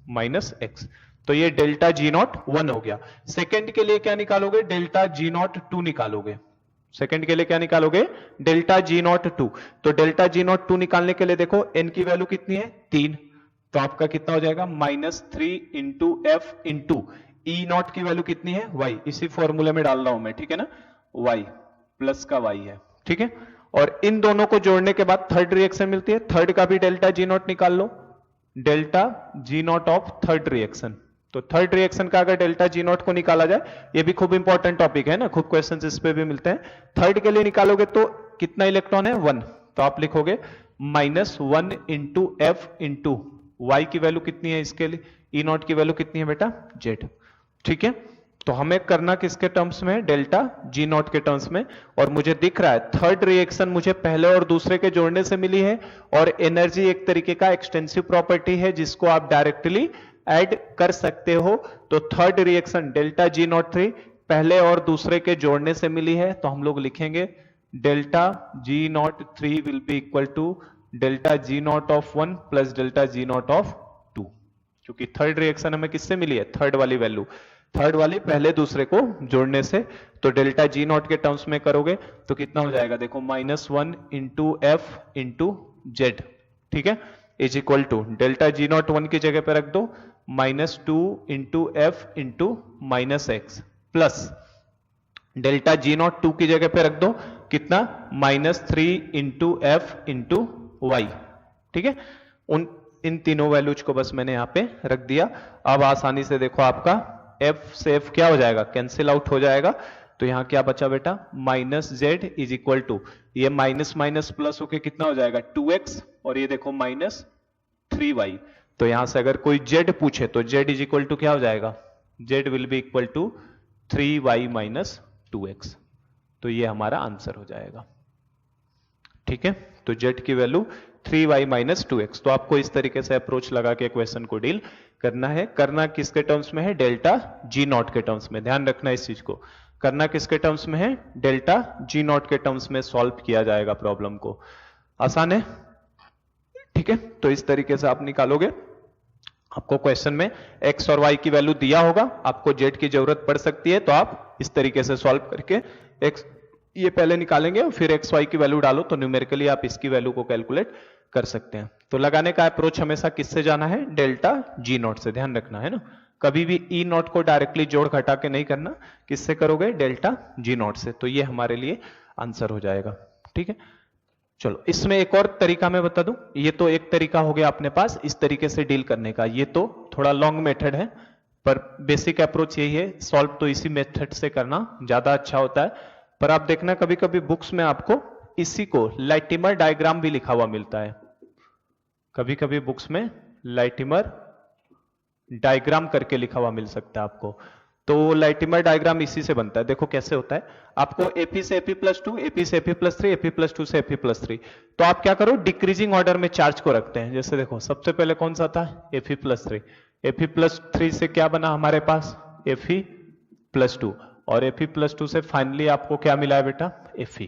[SPEAKER 1] -x। तो ये डेल्टा जी नॉट 1 हो गया। सेकंड के लिए क्या निकालोगे, डेल्टा जी नॉट 2 निकालोगे। सेकंड के लिए क्या निकालोगे, डेल्टा जी नॉट 2। तो डेल्टा जी नॉट 2 निकालने के लिए देखो एन की वैल्यू कितनी है, 3, तो आपका कितना हो जाएगा, -3 into F into E not की वैल्यू कितनी है, y, इसी फॉर्मूले में डाल रहा हूं मैं, ठीक है ना, y प्लस का y है, ठीक है। और इन दोनों को जोड़ने के बाद थर्ड रिएक्शन मिलती है, थर्ड का भी डेल्टा जी नॉट निकाल लो, delta G not of third reaction. तो थर्ड रिएक्शन का अगर डेल्टा जी नॉट को निकाला जाए, ये भी खूब इंपॉर्टेंट टॉपिक है ना, खूब क्वेश्चंस इस पे भी मिलते हैं। थर्ड के लिए निकालोगे तो कितना इलेक्ट्रॉन है, 1, तो आप लिखोगे -1 इंटू एफ इंटू वाई की वैल्यू कितनी है, इसके लिए ई नॉट की वैल्यू कितनी है बेटा, जेड, ठीक है। तो हमें करना किसके टर्म्स में, डेल्टा जी नॉट के टर्म्स में। और मुझे दिख रहा है थर्ड रिएक्शन मुझे पहले और दूसरे के जोड़ने से मिली है, और एनर्जी एक तरीके का एक्सटेंसिव प्रॉपर्टी है जिसको आप डायरेक्टली ऐड कर सकते हो। तो third reaction delta G not 3 पहले और दूसरे के जोड़ने से मिली है, तो हम लोग लिखेंगे delta G not 3 will be equal to delta G not of 1 plus delta G not of 2, क्योंकि थर्ड रिएक्शन हमें किससे मिली है, थर्ड वाली वैल्यू, थर्ड वाली पहले दूसरे को जोड़ने से। तो डेल्टा जी नॉट के टर्म्स में करोगे तो कितना हो जाएगा, देखो -1 इंटू एफ इंटू जेड, ठीक है, is equal to delta G not 1 की जगह पे रख दो -2 into F into -x plus delta G not 2 की जगह पे रख दो कितना, -3 इंटू एफ इंटू वाई, ठीक है। इन तीनों वैल्यूज को बस मैंने यहां पे रख दिया। अब आसानी से देखो आपका f से f क्या हो जाएगा, कैंसिल आउट हो जाएगा। तो यहां क्या बचा बेटा, -z इज इक्वल टू, ये माइनस माइनस प्लस होके कितना हो जाएगा 2x, और ये देखो -3y। तो यहां से अगर कोई z पूछे तो z इज इक्वल टू क्या हो जाएगा, z will be equal to 3y minus 2x। तो ये हमारा आंसर हो जाएगा, ठीक है। तो z की वैल्यू 3y माइनस 2x। तो आपको इस तरीके से अप्रोच लगा के क्वेश्चन को डील करना है। करना किसके टर्म्स में है, डेल्टा जी नॉट के टर्म्स में, ध्यान रखना इस चीज को। करना किसके टर्म्स में है, डेल्टा जी नॉट के टर्म्स में सॉल्व किया जाएगा प्रॉब्लम को। आसान है, ठीक है। तो इस तरीके से आप निकालोगे। आपको क्वेश्चन में x और y की वैल्यू दिया होगा, आपको z की जरूरत पड़ सकती है, तो आप इस तरीके से सॉल्व करके x ये पहले निकालेंगे और फिर x y की वैल्यू डालो, तो न्यूमेरिकली आप इसकी वैल्यू को कैलकुलेट कर सकते हैं। तो लगाने का अप्रोच हमेशा किससे जाना है, डेल्टा जी नॉट से, ध्यान रखना है ना। कभी भी ई नॉट को डायरेक्टली जोड़ घटा के नहीं करना, किससे करोगे, डेल्टा जी नॉट से। तो ये हमारे लिए आंसर हो जाएगा, ठीक है। चलो इसमें एक और तरीका मैं बता दूं। ये तो एक तरीका हो गया अपने पास इस तरीके से डील करने का, ये तो थोड़ा लॉन्ग मेथड है, पर बेसिक अप्रोच यही है। सॉल्व तो इसी मेथड से करना ज्यादा अच्छा होता है। पर आप देखना कभी कभी बुक्स में आपको इसी को लाइटिमर डायग्राम भी लिखा हुआ मिलता है। कभी कभी बुक्स में लाइटिमर डायग्राम करके लिखा हुआ मिल सकता है आपको। तो लाइटिमर डायग्राम इसी से बनता है। देखो कैसे होता है, आपको Ap से Ap+2, Ap से Ap+3, Ap+2 से Ap+3, तो आप क्या करो, डिक्रीजिंग ऑर्डर में चार्ज को रखते हैं। जैसे देखो सबसे पहले कौन सा था, Fe+3, Fe+3 से क्या बना हमारे पास, Fe+2, और Fe+2 से फाइनली आपको क्या मिला है बेटा, Fe।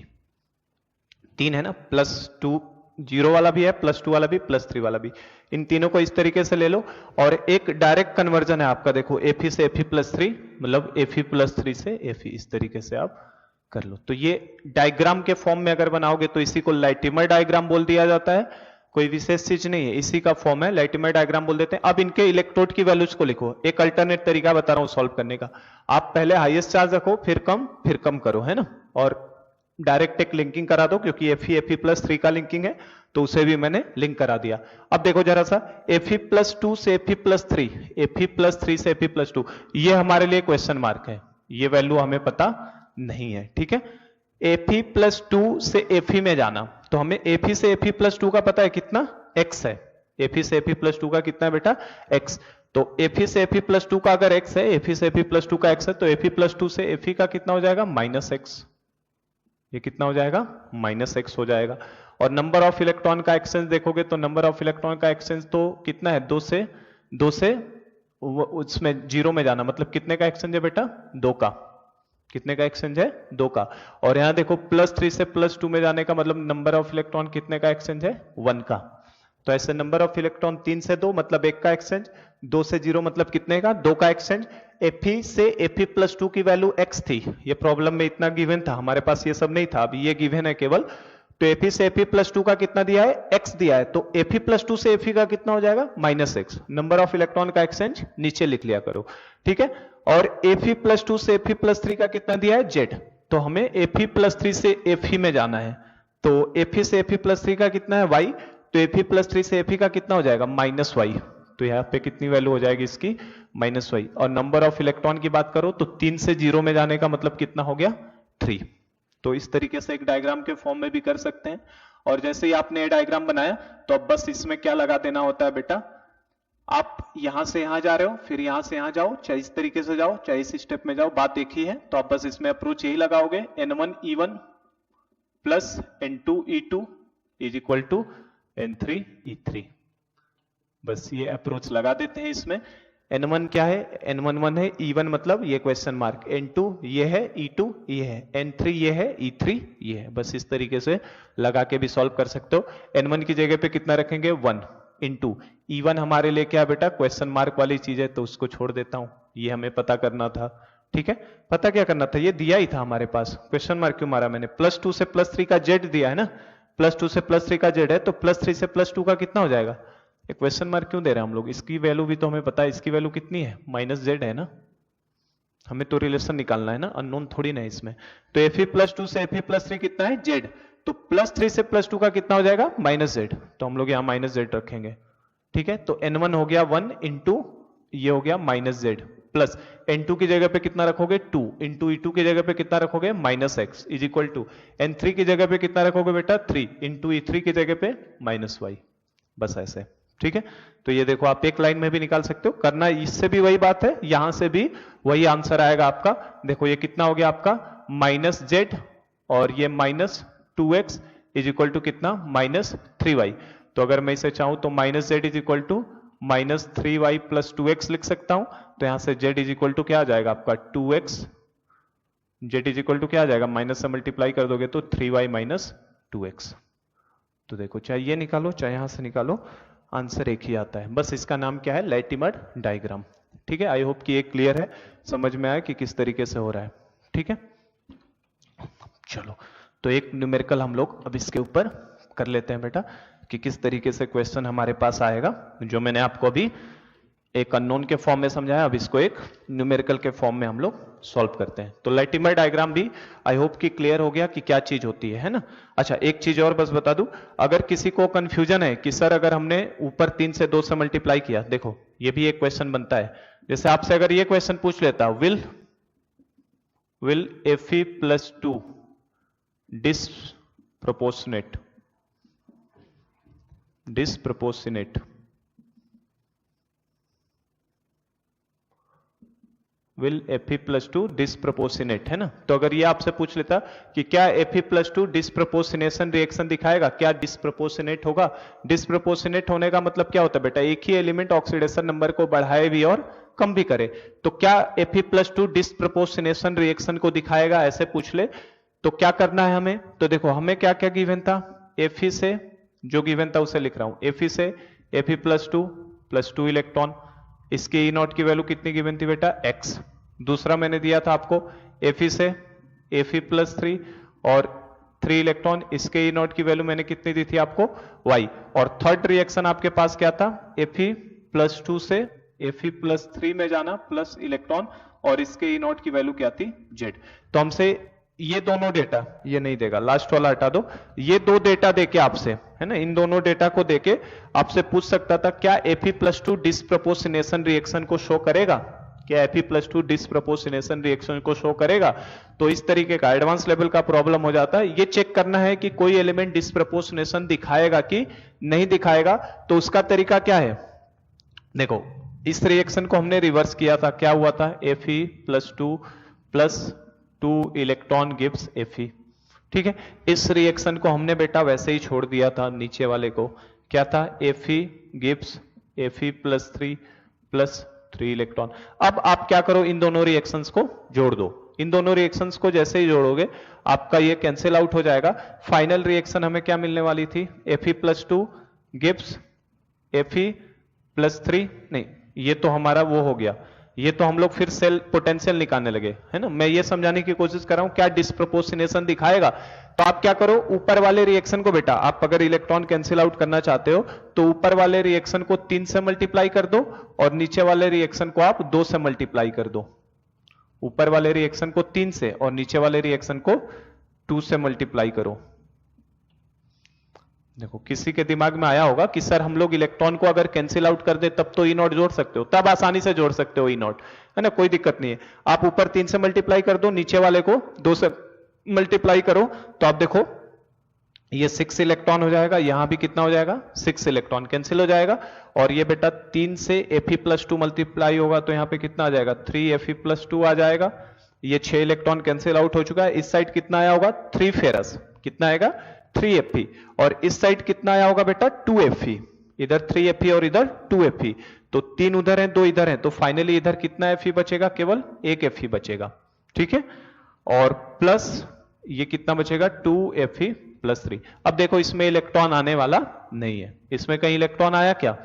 [SPEAKER 1] 3 है ना, +2 0 वाला भी है, +2 वाला भी, +3 वाला भी। इन तीनों को इस तरीके से ले लो। और एक डायरेक्ट कन्वर्जन है आपका, देखो Fe से Fe+3 मतलब Fe+3 से Fe, इस तरीके से आप कर लो। तो ये डायग्राम के फॉर्म में अगर बनाओगे तो इसी को लाइटिमर डायग्राम बोल दिया जाता है। कोई विशेष चीज नहीं है, इसी का फॉर्म है, लाइटिमर डायग्राम बोल देते हैं। अब इनके इलेक्ट्रोड की वैल्यूज को लिखो। एक अल्टरनेट तरीका बता रहा हूं सॉल्व करने का। आप पहले हाईएस्ट चार्ज रखो, फिर कम करो, है ना। और डायरेक्ट एक लिंकिंग करा दो, क्योंकि Fe+3 का लिंकिंग है, तो उसे भी मैंने लिंक करा दिया। अब देखो जरा सा, Fe+2 से Fe+3, Fe+3 से Fe+2, ये हमारे लिए क्वेश्चन मार्क है, ये वैल्यू हमें पता नहीं है, ठीक है। Fe+2 से Fe में जाना, तो हमें Fe से Fe+2 का पता है कितना, x है। Fe से Fe+2 का कितना है बेटा, x। तो Fe से Fe+2 का अगर x है, Fe से Fe+2 का x है, तो Fe+2 से Fe का कितना हो जाएगा, -x। ये कितना हो जाएगा, -x हो जाएगा। और नंबर ऑफ इलेक्ट्रॉन का एक्सचेंज देखोगे तो नंबर ऑफ इलेक्ट्रॉन का एक्सचेंज तो कितना है, 2 से उसमें 0 में जाना, मतलब कितने का एक्सचेंज है बेटा, 2 का। कितने का एक्सचेंज है? 2 का। और यहां देखो +3 से +2 में जाने का मतलब नंबर ऑफ इलेक्ट्रॉन कितने का एक्सचेंज है? 1 का। तो ऐसे नंबर ऑफ इलेक्ट्रॉन 3 से 2 मतलब 1 का एक्सचेंज, 2 से 0 मतलब कितने का? 2 का एक्सचेंज। Fe से Fe+2 की वैल्यू x थी, ये प्रॉब्लम में इतना गिवन था, हमारे पास ये सब नहीं था, अभी ये गिवन है केवल। तो Fe से Fe+2 का कितना दिया है? x दिया है, तो Fe+2 से Fe का कितना हो जाएगा? -x। नंबर ऑफ इलेक्ट्रॉन का एक्सचेंज नीचे लिख लिया करो, ठीक है। और Fe+2 से Fe+3 का कितना दिया है? z। तो हमें Fe+3 से Fe में जाना है, तो Fe से Fe+3 का कितना है? y। तो Fe+3 से Fe का कितना हो जाएगा? -y। तो यहाँ पे कितनी वैल्यू हो जाएगी इसकी? -y। और नंबर ऑफ इलेक्ट्रॉन की बात करो तो 3 से 0 में जाने का मतलब कितना हो गया? 3। तो इस तरीके से एक डायग्राम के फॉर्म में भी कर सकते हैं। और जैसे ही आपने ये डायग्राम बनाया तो अब बस इसमें क्या लगा देना होता है बेटा, आप यहां से यहां जा रहे हो, फिर यहां से यहां जाओ, चाहे इस तरीके से जाओ, चाहे इस स्टेप में जाओ, बात एक ही है। तो आप बस इसमें अप्रोच यही लगाओगे, N1E1 plus N2E2 is equal to N3E3। बस ये अप्रोच लगा देते हैं इसमें। N1 क्या है? N11 है, E1 मतलब ये क्वेश्चन मार्क, N2 ये है, E2 ये है, N3 ये है, E3 ये है। बस इस तरीके से लगा के भी सॉल्व कर सकते हो। N1 की जगह पे कितना रखेंगे? 1 इंटू E1 हमारे लिए क्या बेटा? क्वेश्चन मार्क वाली चीज है, तो उसको छोड़ देता हूं, ये हमें पता करना था, ठीक है। पता क्या करना था? ये दिया ही था हमारे पास, क्वेश्चन मार्क क्यों मारा मैंने? +2 से +3 का z दिया है ना, +2 से +3 का z है, तो +3 से +2 का कितना हो जाएगा? एक क्वेश्चन मार्क क्यों दे रहे हैं हम लोग? इसकी वैल्यू भी तो हमें पता है, इसकी वैल्यू कितनी है? -z है ना, हमें तो रिलेशन निकालना है ना, अननोन थोड़ी ना है इसमें। तो Fe+2 से Fe+3 कितना है? z। तो +3 से +2 का कितना हो जाएगा? -z। तो हम लोग यहाँ -z रखेंगे, ठीक है। तो N1 हो गया 1 इंटू ये हो गया -z, प्लस N2 की जगह पे कितना रखोगे? 2 इंटू E2 की जगह पे कितना रखोगे? -x is equal to N3 की जगह पे कितना रखोगे बेटा? 3 इंटू E3 की जगह पे -y। बस ऐसे, ठीक है। तो ये देखो आप एक लाइन में भी निकाल सकते हो, करना इससे भी वही बात है, यहां से भी वही आंसर आएगा आपका। देखो ये कितना हो गया आपका? -z और ये -2x इज इक्वल टू कितना? -3y। तो अगर मैं इसे चाहूं तो -z is equal to -3y plus 2x लिख सकता हूं। तो यहां से z इज इक्वल टू क्या आ जाएगा आपका? 2x। z is equal to क्या आ जाएगा? माइनस से मल्टीप्लाई कर दोगे तो 3y माइनस 2x। तो देखो चाहे ये निकालो चाहे यहां से निकालो, आंसर एक ही आता है। बस इसका नाम क्या है? लैटिमर डायग्राम, ठीक है। आई होप कि ये क्लियर है, समझ में आया कि किस तरीके से हो रहा है, ठीक है। चलो तो एक न्यूमेरिकल हम लोग अब इसके ऊपर कर लेते हैं बेटा, कि किस तरीके से क्वेश्चन हमारे पास आएगा। जो मैंने आपको अभी एक अननोन के फॉर्म में समझाया, अब इसको एक न्यूमेरिकल के फॉर्म में हम लोग सॉल्व करते हैं। तो लैटिमर डायग्राम भी आई होप कि क्लियर हो गया कि क्या चीज होती है ना। अच्छा एक चीज और बस बता दूं, अगर किसी को कंफ्यूजन है कि सर अगर हमने ऊपर 3 से 2 से मल्टीप्लाई किया, देखो ये भी एक क्वेश्चन बनता है। जैसे आपसे अगर ये क्वेश्चन पूछ लेता, will Fe+2 disproportionate will Fe+2 disproportionate, है ना। तो अगर ये आपसे पूछ लेता कि क्या Fe+2 डिस्प्रोपोर्शनेशन रिएक्शन दिखाएगा, क्या डिस्प्रोपोर्शनेट होगा? डिस्प्रोपोर्शनेट होने का मतलब क्या होता है बेटा? एक ही एलिमेंट ऑक्सीडेशन नंबर को बढ़ाए भी और कम भी करे। तो क्या Fe+2 डिस्प्रोपोर्शनेशन रिएक्शन को दिखाएगा, ऐसे पूछ ले तो क्या करना है हमें? तो देखो हमें क्या क्या गिवन था, Fe से जो गिवन था उसे लिख रहा हूं, Fe से Fe+2 प्लस 2 इलेक्ट्रॉन, इसके E नॉट की वैल्यू कितनी गिवन थी बेटा? x। दूसरा मैंने दिया था आपको Fe से Fe+3 और 3 इलेक्ट्रॉन, इसके E नॉट की वैल्यू मैंने कितनी दी थी आपको? y। और थर्ड रिएक्शन आपके पास क्या था? Fe+2 से Fe+3 में जाना प्लस इलेक्ट्रॉन, और इसके E नॉट की वैल्यू क्या थी? z। तो हमसे ये दोनों डेटा, ये नहीं देगा, लास्ट वाला हटा दो, ये दो डेटा देके आपसे, है ना, इन दोनों डेटा को देके आपसे पूछ सकता था क्या Fe+2 डिस्प्रोपोर्शनेशन रिएक्शन को शो करेगा, क्या Fe+2 डिस्प्रोपोर्शनेशन रिएक्शन को शो करेगा? तो इस तरीके का एडवांस लेवल का प्रॉब्लम हो जाता है। ये चेक करना है कि कोई एलिमेंट डिस्प्रोपोर्शनेशन दिखाएगा कि नहीं दिखाएगा। तो उसका तरीका क्या है? देखो इस रिएक्शन को हमने रिवर्स किया था, क्या हुआ था? Fe+2 plus 2 electron gives Fe, ठीक है। इस रिएक्शन को हमने बेटा वैसे ही छोड़ दिया था, नीचे वाले को क्या था? Fe gives Fe+3 plus 3 electron. अब आप क्या करो, इन दोनों रिएक्शंस को जोड़ दो, इन दोनों रिएक्शंस को जैसे ही जोड़ोगे आपका ये कैंसिल आउट हो जाएगा। फाइनल रिएक्शन हमें क्या मिलने वाली थी? Fe+2 गिव्स Fe+3, नहीं ये तो हमारा वो हो गया, ये तो हम लोग फिर सेल पोटेंशियल निकालने लगे, है ना। मैं ये समझाने की कोशिश कर रहा हूं क्या डिस्प्रोपोर्शनेशन दिखाएगा। तो आप क्या करो, ऊपर वाले रिएक्शन को बेटा, आप अगर इलेक्ट्रॉन कैंसिल आउट करना चाहते हो तो ऊपर वाले रिएक्शन को 3 से मल्टीप्लाई कर दो और नीचे वाले रिएक्शन को आप 2 से मल्टीप्लाई कर दो। ऊपर वाले रिएक्शन को 3 से और नीचे वाले रिएक्शन को 2 से मल्टीप्लाई करो। देखो किसी के दिमाग में आया होगा कि सर हम लोग इलेक्ट्रॉन को अगर कैंसिल आउट कर दे तब तो ई नॉट जोड़ सकते हो, तब आसानी से जोड़ सकते हो ई नॉट, है ना, कोई दिक्कत नहीं है। आप ऊपर 3 से मल्टीप्लाई कर दो, नीचे वाले को 2 से मल्टीप्लाई करो, तो आप देखो ये 6 इलेक्ट्रॉन हो जाएगा, यहां भी कितना हो जाएगा 6 इलेक्ट्रॉन कैंसिल हो जाएगा। और ये बेटा 3 से Fe+2 मल्टीप्लाई होगा तो यहां पे कितना आ जाएगा 3Fe+2 आ जाएगा। ये 6 इलेक्ट्रॉन कैंसिल आउट हो चुका है। इस साइड कितना आया होगा 3 फेरस, कितना आएगा 3Fe, और इस साइड कितना आया होगा बेटा 2Fe, इधर 3Fe और इधर 2Fe, तो 3 उधर है 2 इधर है, तो फाइनली इधर कितना Fe बचेगा, केवल 1 Fe बचेगा, ठीक है। और प्लस ये कितना बचेगा 2Fe+3। अब देखो इसमें इलेक्ट्रॉन आने वाला नहीं है, इसमें कहीं इलेक्ट्रॉन आया क्या,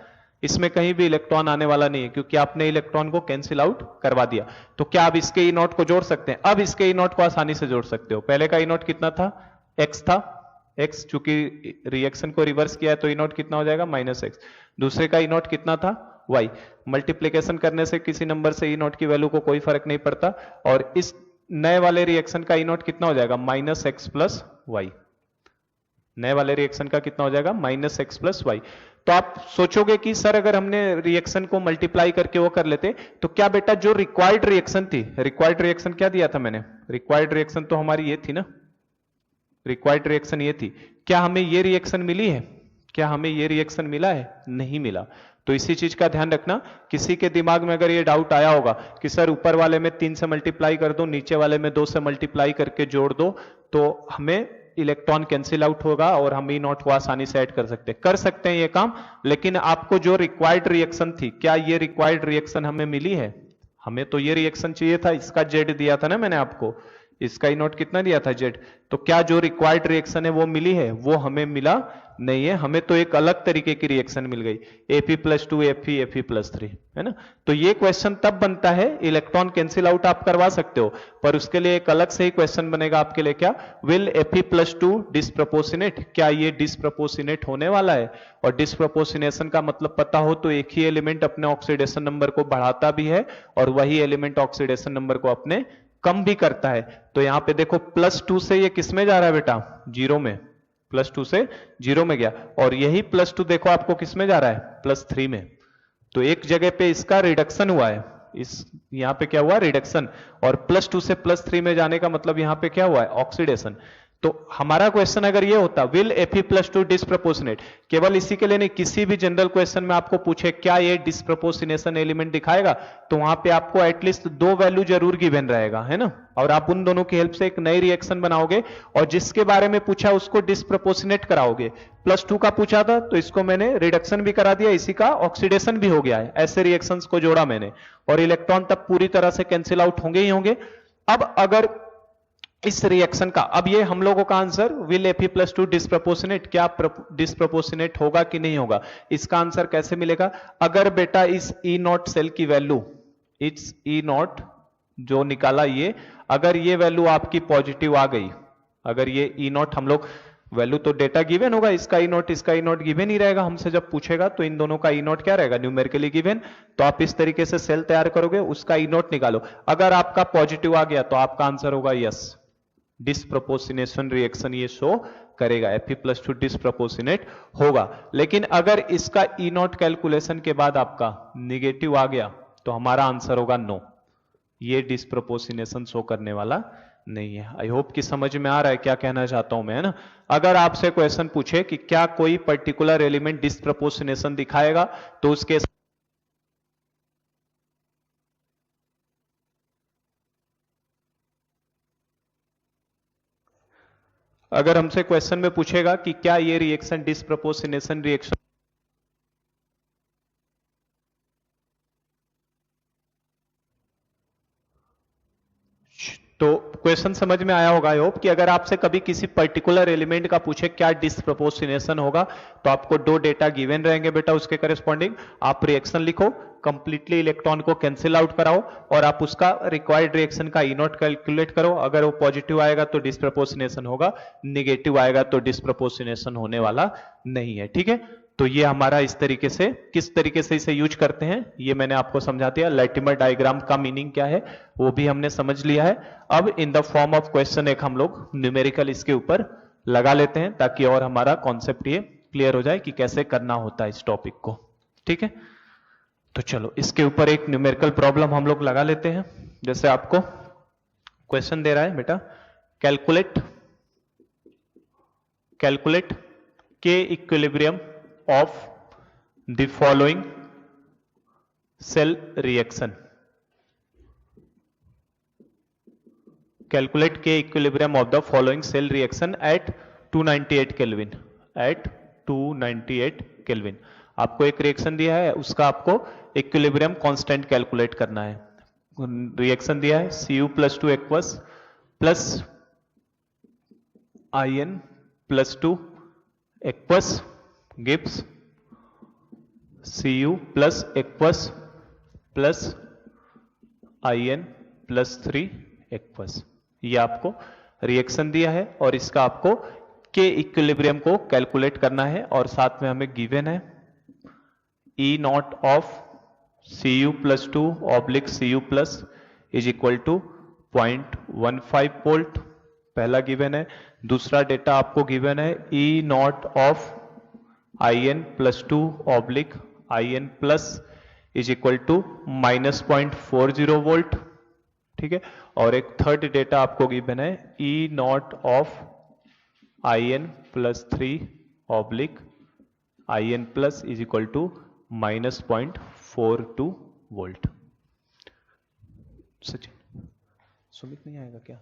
[SPEAKER 1] इसमें कहीं भी इलेक्ट्रॉन आने वाला नहीं है क्योंकि आपने इलेक्ट्रॉन को कैंसिल आउट करवा दिया। तो क्या आप इसके ई नॉट को जोड़ सकते हैं? अब इसके ई नॉट को आसानी से जोड़ सकते हो। पहले का ई नॉट कितना था, x था, x चूंकि रिएक्शन को रिवर्स किया है तो ई नॉट कितना हो जाएगा -x। दूसरे का ई नॉट कितना था y। मल्टीप्लीकेशन करने से किसी नंबर से ई नॉट की वैल्यू को कोई फर्क नहीं पड़ता, और इस नए वाले रिएक्शन का ई नॉट कितना हो जाएगा -x+y। नए वाले रिएक्शन का कितना हो जाएगा -x+y। तो आप सोचोगे कि सर अगर हमने रिएक्शन को मल्टीप्लाई करके वो कर लेते तो क्या बेटा जो रिक्वायर्ड रिएक्शन थी, रिक्वायर्ड रिएक्शन क्या दिया था मैंने, रिक्वायर्ड रिएक्शन तो हमारी ये थी ना, रिक्वायर्ड रिएक्शन ये थी, क्या हमें ये रिएक्शन मिली है, क्या हमें ये रिएक्शन मिला है, नहीं मिला। तो इसी चीज का ध्यान रखना, किसी के दिमाग में अगर ये डाउट आया होगा कि सर ऊपर वाले में 3 से मल्टीप्लाई कर दो, नीचे वाले में 2 से मल्टीप्लाई करके जोड़ दो, तो हमें इलेक्ट्रॉन कैंसिल आउट होगा और हम ई नॉट को आसानी से ऐड कर सकते हैं ये काम। लेकिन आपको जो रिक्वायर्ड रिएक्शन थी, क्या ये रिक्वायर्ड रिएक्शन हमें मिली है? हमें तो ये रिएक्शन चाहिए था, इसका जेड दिया था ना मैंने आपको, इसका ई नॉट कितना दिया था जेड। तो क्या जो रिक्वायर्ड रिएक्शन है वो मिली है? वो हमें मिला नहीं है, हमें तो एक अलग तरीके की रिएक्शन मिल गई, Fe+2 Fe+3, है ना। तो ये क्वेश्चन तब बनता है, इलेक्ट्रॉन कैंसिल आउट आप करवा सकते हो, पर उसके लिए एक अलग से ही क्वेश्चन बनेगा आपके लिए, क्या विल Fe+2 डिस्प्रोपोर्शनेट, क्या ये डिस्प्रोपोर्शनेट होने वाला है। और डिस्प्रोपोर्शनेशन का मतलब पता हो तो एक ही एलिमेंट अपने ऑक्सीडेशन नंबर को बढ़ाता भी है और वही एलिमेंट ऑक्सीडेशन नंबर को अपने कम भी करता है। तो यहां पे देखो +2 से ये किस में जा रहा है बेटा, 0 में, +2 से 0 में गया, और यही +2 देखो आपको किस में जा रहा है, +3 में। तो एक जगह पे इसका रिडक्शन हुआ है, इस यहां पे क्या हुआ, रिडक्शन, और +2 से +3 में जाने का मतलब यहां पे क्या हुआ है, ऑक्सीडेशन। तो हमारा क्वेश्चन अगर ये होता विल Fe+2 डिस्प्रोपोर्शनेट, केवल इसी के लिए नहीं, किसी भी जनरल क्वेश्चन में आपको पूछे क्या ये डिस्प्रोपोर्शनेशन एलिमेंट दिखाएगा, तो वहां पे आपको एटलीस्ट 2 वैल्यू जरूर गिवन रहेगा, है ना। और आप उन दोनों की हेल्प से एक नई रिएक्शन बनाओगे और जिसके बारे में पूछा उसको डिस्प्रोपोर्शनेट कराओगे। +2 का पूछा था तो इसको मैंने रिडक्शन भी करा दिया, इसी का ऑक्सीडेशन भी हो गया है, ऐसे रिएक्शंस को जोड़ा मैंने, और इलेक्ट्रॉन तब पूरी तरह से कैंसिल आउट होंगे ही होंगे। अब अगर इस रिएक्शन का, अब ये हम लोगों का आंसर विल Fe+2 डिस्प्रोपोर्शनेट, क्या डिस्प्रोपोर्शनेट होगा कि नहीं होगा, इसका आंसर कैसे मिलेगा। अगर बेटा इस ई नॉट सेल की वैल्यू, इस ई नॉट जो निकाला ये, अगर ये वैल्यू आपकी पॉजिटिव आ गई, अगर ये ई नॉट हम लोग वैल्यू तो डेटा गिवन होगा, इसका ई नॉट गिवन ही रहेगा, हमसे जब पूछेगा तो इन दोनों का ई नॉट क्या रहेगा, न्यूमेरिकली गिवन। तो आप इस तरीके से सेल तैयार करोगे, उसका ई नॉट निकालो, अगर आपका पॉजिटिव आ गया तो आपका आंसर होगा यस, डिस्प्रोपोर्शनेशन रिएक्शन ये शो करेगा, Fe+2 डिस्प्रोपोर्शनेट होगा। लेकिन अगर इसका ई नॉट कैलकुलेशन के बाद आपका निगेटिव आ गया तो हमारा आंसर होगा नो, ये डिस्प्रोपोर्शनेशन शो करने वाला नहीं है। आई होप कि समझ में आ रहा है क्या कहना चाहता हूं मैं, है ना। अगर आपसे क्वेश्चन पूछे कि क्या कोई पर्टिकुलर एलिमेंट डिस्प्रोपोर्शनेशन दिखाएगा तो उसके अगर हमसे क्वेश्चन में पूछेगा कि क्या ये रिएक्शन डिस्प्रोपोर्शनेशन रिएक्शन, तो क्वेश्चन समझ में आया होगा आई होप कि अगर आपसे कभी किसी पर्टिकुलर एलिमेंट का पूछे क्या डिस्प्रपोर्शनेशन होगा, तो आपको दो डेटा गिवन रहेंगे बेटा, उसके करेस्पॉन्डिंग आप रिएक्शन लिखो, कंप्लीटली इलेक्ट्रॉन को कैंसिल आउट कराओ और आप उसका रिक्वायर्ड रिएक्शन का ई नॉट कैलकुलेट करो। अगर वो पॉजिटिव आएगा तो डिस्प्रपोर्शनेशन होगा, निगेटिव आएगा तो डिस्प्रपोर्शनेशन होने वाला नहीं है। ठीक है, तो ये हमारा इस तरीके से, किस तरीके से इसे यूज करते हैं ये मैंने आपको समझा दिया। लैटिमर डायग्राम का मीनिंग क्या है वो भी हमने समझ लिया है। अब in the form of question एक हम लोग न्यूमेरिकल इसके ऊपर लगा लेते हैं ताकि और हमारा कॉन्सेप्ट ये क्लियर हो जाए कि कैसे करना होता है इस टॉपिक को। ठीक है, तो चलो इसके ऊपर एक न्यूमेरिकल प्रॉब्लम हम लोग लगा लेते हैं। जैसे आपको क्वेश्चन दे रहा है बेटा, कैलकुलेट के equilibrium of the following cell reaction. Calculate K equilibrium of the following cell reaction at 298 Kelvin. At 298 Kelvin. आपको एक रिएक्शन दिया है, उसका आपको इक्विलिब्रियम कांस्टेंट कैलकुलेट करना है। रिएक्शन दिया है Cu + 2 aqueous plus In + 2 aqueous gives Cu plus aqueous plus In plus 3 aqueous। ये आपको रिएक्शन दिया है और इसका आपको के इक्विलिब्रियम को कैलकुलेट करना है और साथ में हमें गिवन है E not of Cu plus 2 oblique Cu plus is equal to 0.15 volt, पहला गिवन है। दूसरा डेटा आपको गिवन है E not of In + 2 oblique In plus is equal to -0.40 volt. ठीक है, और एक थर्ड डेटा आपको गिवन है E not of In + 3 oblique In plus is equal to -0.42 volt. Sachin, Sumit नहीं आएगा क्या?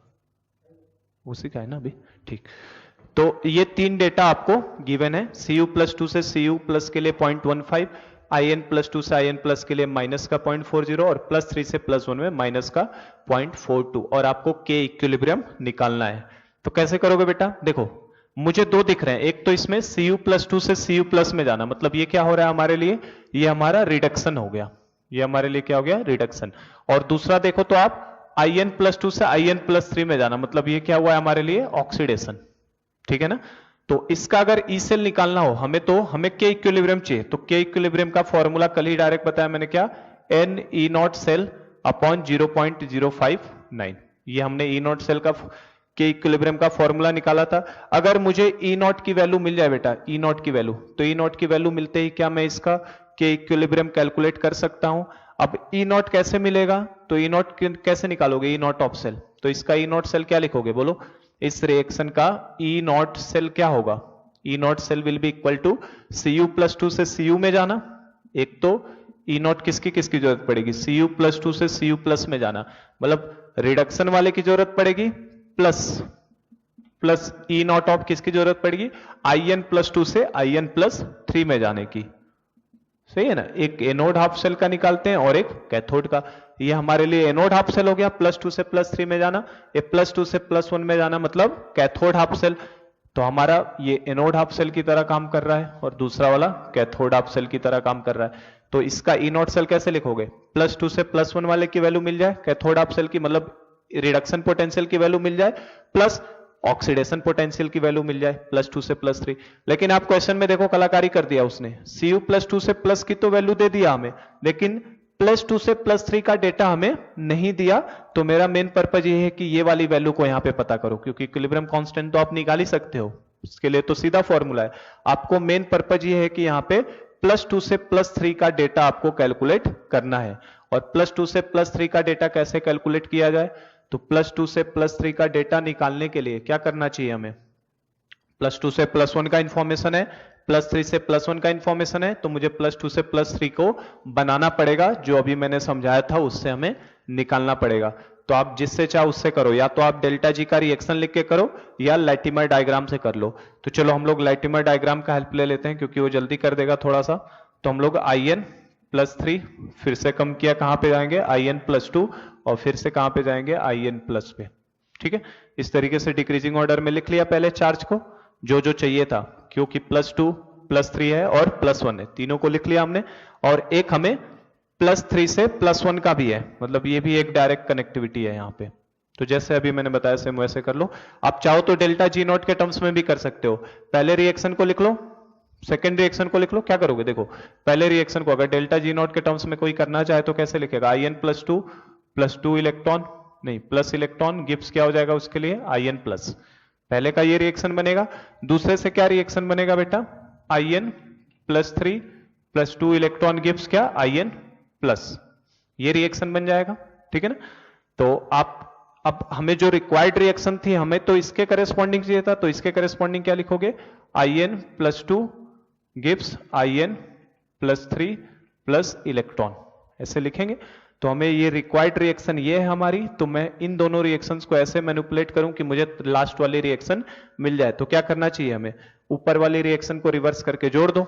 [SPEAKER 1] उसी का है ना अभी? ठीक, तो ये तीन डेटा आपको गिवन है। Cu + 2 से Cu+ के लिए 0.15, In + 2 से In+ के लिए माइनस का 0.40 और +3 से +1 में माइनस का 0.42 और आपको K इक्विलिब्रियम निकालना है। तो कैसे करोगे बेटा? देखो मुझे दो दिख रहे हैं, एक तो इसमें Cu + 2 से Cu+ में जाना, मतलब ये क्या हो रहा है हमारे लिए, ये हमारा रिडक्शन हो गया, ये हमारे लिए क्या हो गया, रिडक्शन। और दूसरा देखो तो आप In + 2 से In + 3 में जाना, मतलब ये क्या हुआ है हमारे लिए, ऑक्सीडेशन। ठीक है ना, तो इसका अगर ई सेल निकालना हो हमें के इक्विलिब्रियम चाहिए, तो के इक्विलिब्रियम का फॉर्मूला कल ही डायरेक्ट बताया मैंने, क्या, n E not cell upon 0.059। ये हमने ई नॉट सेल का के इक्विलिब्रियम का फॉर्मूला निकाला था। अगर मुझे ई नॉट की वैल्यू मिल जाए बेटा, ई नॉट की वैल्यू, तो ई नॉट की वैल्यू मिलते ही क्या मैं इसका के इक्विलिब्रियम कैलकुलेट कर सकता हूं। अब ई नॉट कैसे मिलेगा, तो ई नॉट कैसे निकालोगे, ई नॉट ऑफ सेल, तो इसका ई नॉट सेल क्या लिखोगे बोलो, इस रिएक्शन का ई नॉट सेल क्या होगा, E naught cell will be equal to Cu + 2 से Cu में जाना, एक तो ई नॉट किसकी जरूरत पड़ेगी, Cu + 2 से Cu+ में जाना, मतलब रिडक्शन वाले की जरूरत पड़ेगी, प्लस ई नॉट ऑफ किसकी जरूरत पड़ेगी, In + 2 से In + 3 में जाने की। सही है ना, एक एनोड हाफ सेल का निकालते हैं और एक कैथोड का। ये हमारे लिए एनोड हाफ सेल हो गया, +2 से +3 में जाना, ये +2 से +1 में जाना मतलब कैथोड हाफ सेल। तो हमारा ये एनोड हाफ सेल की तरह काम कर रहा है और दूसरा वाला कैथोड हाफ सेल की तरह काम कर रहा है। तो इसका ई नॉट सेल कैसे लिखोगे, +2 से +1 वाले की वैल्यू मिल जाए, कैथोड हाफ सेल की मतलब रिडक्शन पोटेंशियल की वैल्यू मिल जाए, प्लस ऑक्सीडेशन पोटेंशियल की वैल्यू मिल जाए +2 से +3। लेकिन आप क्वेश्चन में देखो कलाकारी कर दिया उसने, Cu + 2 से प्लस की तो वैल्यू दे दिया हमें, लेकिन +2 से +3 का डेटा हमें नहीं दिया। तो मेरा मेन पर्पज ये है कि ये वाली वैल्यू को यहां पे पता करो, क्योंकि इक्विलिब्रियम कांस्टेंट तो आप निकाल ही सकते हो, इसके लिए तो सीधा फॉर्मूला है। आपको मेन पर्पज ये है कि यहाँ पे +2 से +3 का डेटा आपको कैलकुलेट करना है। और +2 से +3 का डेटा कैसे कैलकुलेट किया जाए, तो +2 से +3 का डेटा निकालने के लिए क्या करना चाहिए हमें, +2 से +1 का इंफॉर्मेशन है, +3 से +1 का इंफॉर्मेशन है, तो मुझे +2 से +3 को बनाना पड़ेगा, जो अभी मैंने समझाया था उससे हमें निकालना पड़ेगा। तो आप जिससे चाहो उससे करो, या तो आप डेल्टा जी का रिएक्शन लिख के करो या लैटिमर डायग्राम से कर लो। तो चलो हम लोग लैटिमर डायग्राम का हेल्प ले लेते हैं, क्योंकि वो जल्दी कर देगा थोड़ा सा। तो हम लोग In +3 फिर से कम किया, कहां पे जाएंगे In +2 और फिर से कहां पे जाएंगे In+ पे। ठीक है, इस तरीके से डिक्रीजिंग ऑर्डर में लिख लिया पहले चार्ज को, जो जो चाहिए था, क्योंकि +2 +3 है और +1 है, तीनों को लिख लिया हमने। और एक हमें +3 से +1 का भी है, मतलब ये भी एक डायरेक्ट कनेक्टिविटी है यहाँ पे। तो जैसे अभी मैंने बताया सेम वैसे कर लो। आप चाहो तो डेल्टा जी नॉट के टर्म्स में भी कर सकते हो। पहले रिएक्शन को लिख लो, सेकेंड रिएक्शन को लिख लो। क्या करोगे, देखो पहले रिएक्शन को अगर डेल्टा जी नॉट के टर्म्स में कोई करना चाहे तो कैसे लिखेगा, In+2 +2 इलेक्ट्रॉन, नहीं प्लस इलेक्ट्रॉन गिव्स क्या हो जाएगा उसके लिए In+। पहले का ये रिएक्शन बनेगा। दूसरे से क्या रिएक्शन बनेगा बेटा, In+3 +2 इलेक्ट्रॉन गिव्स क्या, In+। ये रिएक्शन बन जाएगा, ठीक है ना। तो आप अब हमें जो रिक्वायर्ड रिएक्शन थी, हमें तो इसके करेस्पॉन्डिंग चाहिए था, तो इसके करेस्पॉन्डिंग क्या लिखोगे, In+2 gives In+3 plus electron, ऐसे लिखेंगे। तो हमें ये रिक्वायर्ड रिएक्शन ये है हमारी, तो मैं इन दोनों रिएक्शंस को ऐसे मैनिपुलेट करूं कि मुझे लास्ट वाली रिएक्शन मिल जाए। तो क्या करना चाहिए हमें, ऊपर वाली रिएक्शन को रिवर्स करके जोड़ दो,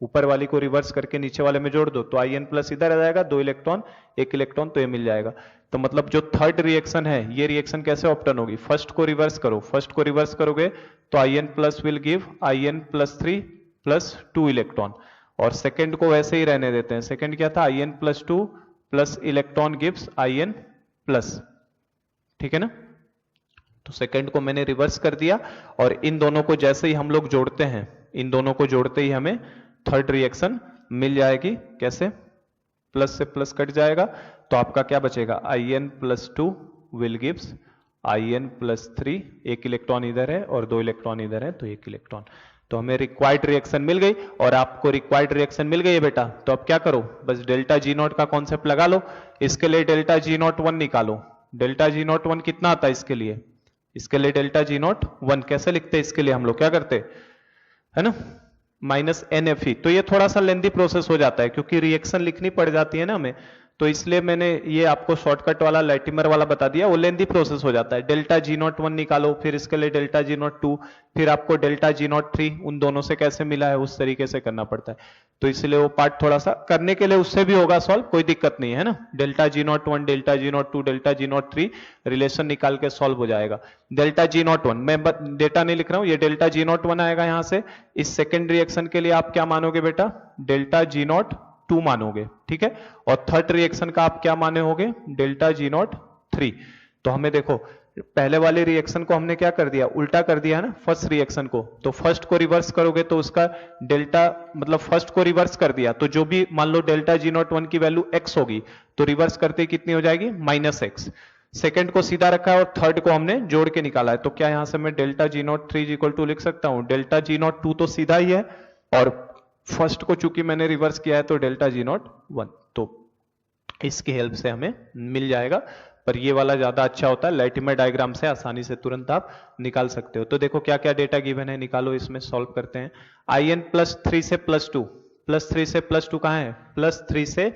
[SPEAKER 1] ऊपर वाली को रिवर्स करके नीचे वाले में जोड़ दो, तो In+ इधर आ जाएगा, 2 इलेक्ट्रॉन 1 इलेक्ट्रॉन, तो ये मिल जाएगा। तो मतलब जो थर्ड रिएक्शन है, ये रिएक्शन कैसे ऑप्टन होगी, फर्स्ट को रिवर्स करो, फर्स्ट को रिवर्स करोगे तो In+ will give In+3 +2 electron, और सेकंड को वैसे ही रहने देते हैं। सेकंड क्या था, In+2 plus electron gives In+, ठीक है ना। तो सेकंड को मैंने रिवर्स कर दिया, और इन दोनों को जैसे ही हम लोग जोड़ते हैं, इन दोनों को जोड़ते ही हमें थर्ड रिएक्शन मिल जाएगी। कैसे, प्लस से प्लस कट जाएगा, तो आपका क्या बचेगा, In+2 will gives In+3, 1 electron इधर है और 2 इलेक्ट्रॉन इधर है, तो 1 इलेक्ट्रॉन। तो हमें रिक्वायर्ड रिएक्शन मिल गई, और आपको रिक्वायर्ड रिएक्शन मिल गई है बेटा, तो अब क्या करो, बस डेल्टा जी नॉट का कॉन्सेप्ट लगा लो। इसके लिए डेल्टा जी नॉट 1 निकालो। डेल्टा जी नॉट 1 कितना आता है इसके लिए, इसके लिए डेल्टा जी नॉट 1 कैसे लिखते हैं, इसके लिए हम लोग क्या करते है ना, -NFE। तो ये थोड़ा सा लेंदी प्रोसेस हो जाता है, क्योंकि रिएक्शन लिखनी पड़ जाती है ना हमें, तो इसलिए मैंने ये आपको शॉर्टकट वाला लैटिमर वाला बता दिया, वो लेंदी प्रोसेस हो जाता है। डेल्टा जी नॉट 1 निकालो, फिर इसके लिए डेल्टा जी नॉट 2, फिर आपको डेल्टा जी नॉट 3, उन दोनों से कैसे मिला है उस तरीके से करना पड़ता है। तो इसलिए वो पार्ट थोड़ा सा करने के लिए उससे भी होगा सॉल्व, कोई दिक्कत नहीं है ना। Delta G not 1, delta G not 2, delta G not 3 relation निकाल के सॉल्व हो जाएगा। डेल्टा जी नॉट 1 मैं डेटा नहीं लिख रहा हूं, ये डेल्टा जी नॉट 1 आएगा यहां से। इस सेकेंड रिएक्शन के लिए आप क्या मानोगे बेटा, डेल्टा जी नॉट 2 मानोगे, ठीक है। और थर्ड रिएक्शन का आप क्या माने होगे, डेल्टा जी नॉट 3। तो हमें देखो, पहले वाले रिएक्शन को हमने क्या कर दिया, उल्टा कर दिया है ना फर्स्ट रिएक्शन को। तो फर्स्ट को रिवर्स करोगे तो उसका डेल्टा, मतलब फर्स्ट को रिवर्स कर दिया, तो जो भी मान लो डेल्टा जी नॉट 1 की वैल्यू x होगी, तो रिवर्स करते कितनी हो जाएगी, -x। सेकंड को सीधा रखा है और थर्ड को हमने जोड़ के निकाला है, तो क्या यहां से मैं delta G not 3 equal to लिख सकता हूं, डेल्टा जी नॉट 2 तो सीधा ही है, और फर्स्ट को चूंकि मैंने रिवर्स किया है तो डेल्टा जी नॉट 1। तो इसकी हेल्प से हमें मिल जाएगा, पर ये वाला ज्यादा अच्छा होता है, लैटिमर डायग्राम से आसानी से तुरंत आप निकाल सकते हो। तो देखो क्या क्या डेटा गिवन है, निकालो, इसमें सॉल्व करते हैं। In+3 से +2, +3 से +2 कहां है, +3 से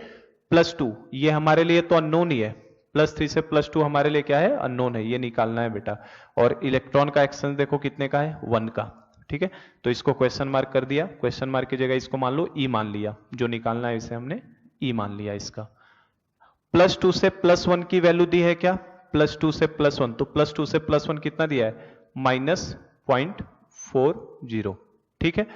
[SPEAKER 1] +2, ये हमारे लिए तो अननोन ही है। +3 से +2 हमारे लिए क्या है, अननोन है, ये निकालना है बेटा। और इलेक्ट्रॉन का एक्सचेंज देखो कितने का है, 1 का, ठीक है। तो इसको क्वेश्चन मार्क कर दिया, क्वेश्चन मार्क की जगह इसको मान लो E मान लिया, जो निकालना है इसे हमने E मान लिया इसका। +2 से +1 की वैल्यू दी है क्या, +2 से +1, तो +2 से +1 कितना दिया है, -0.40, ठीक है।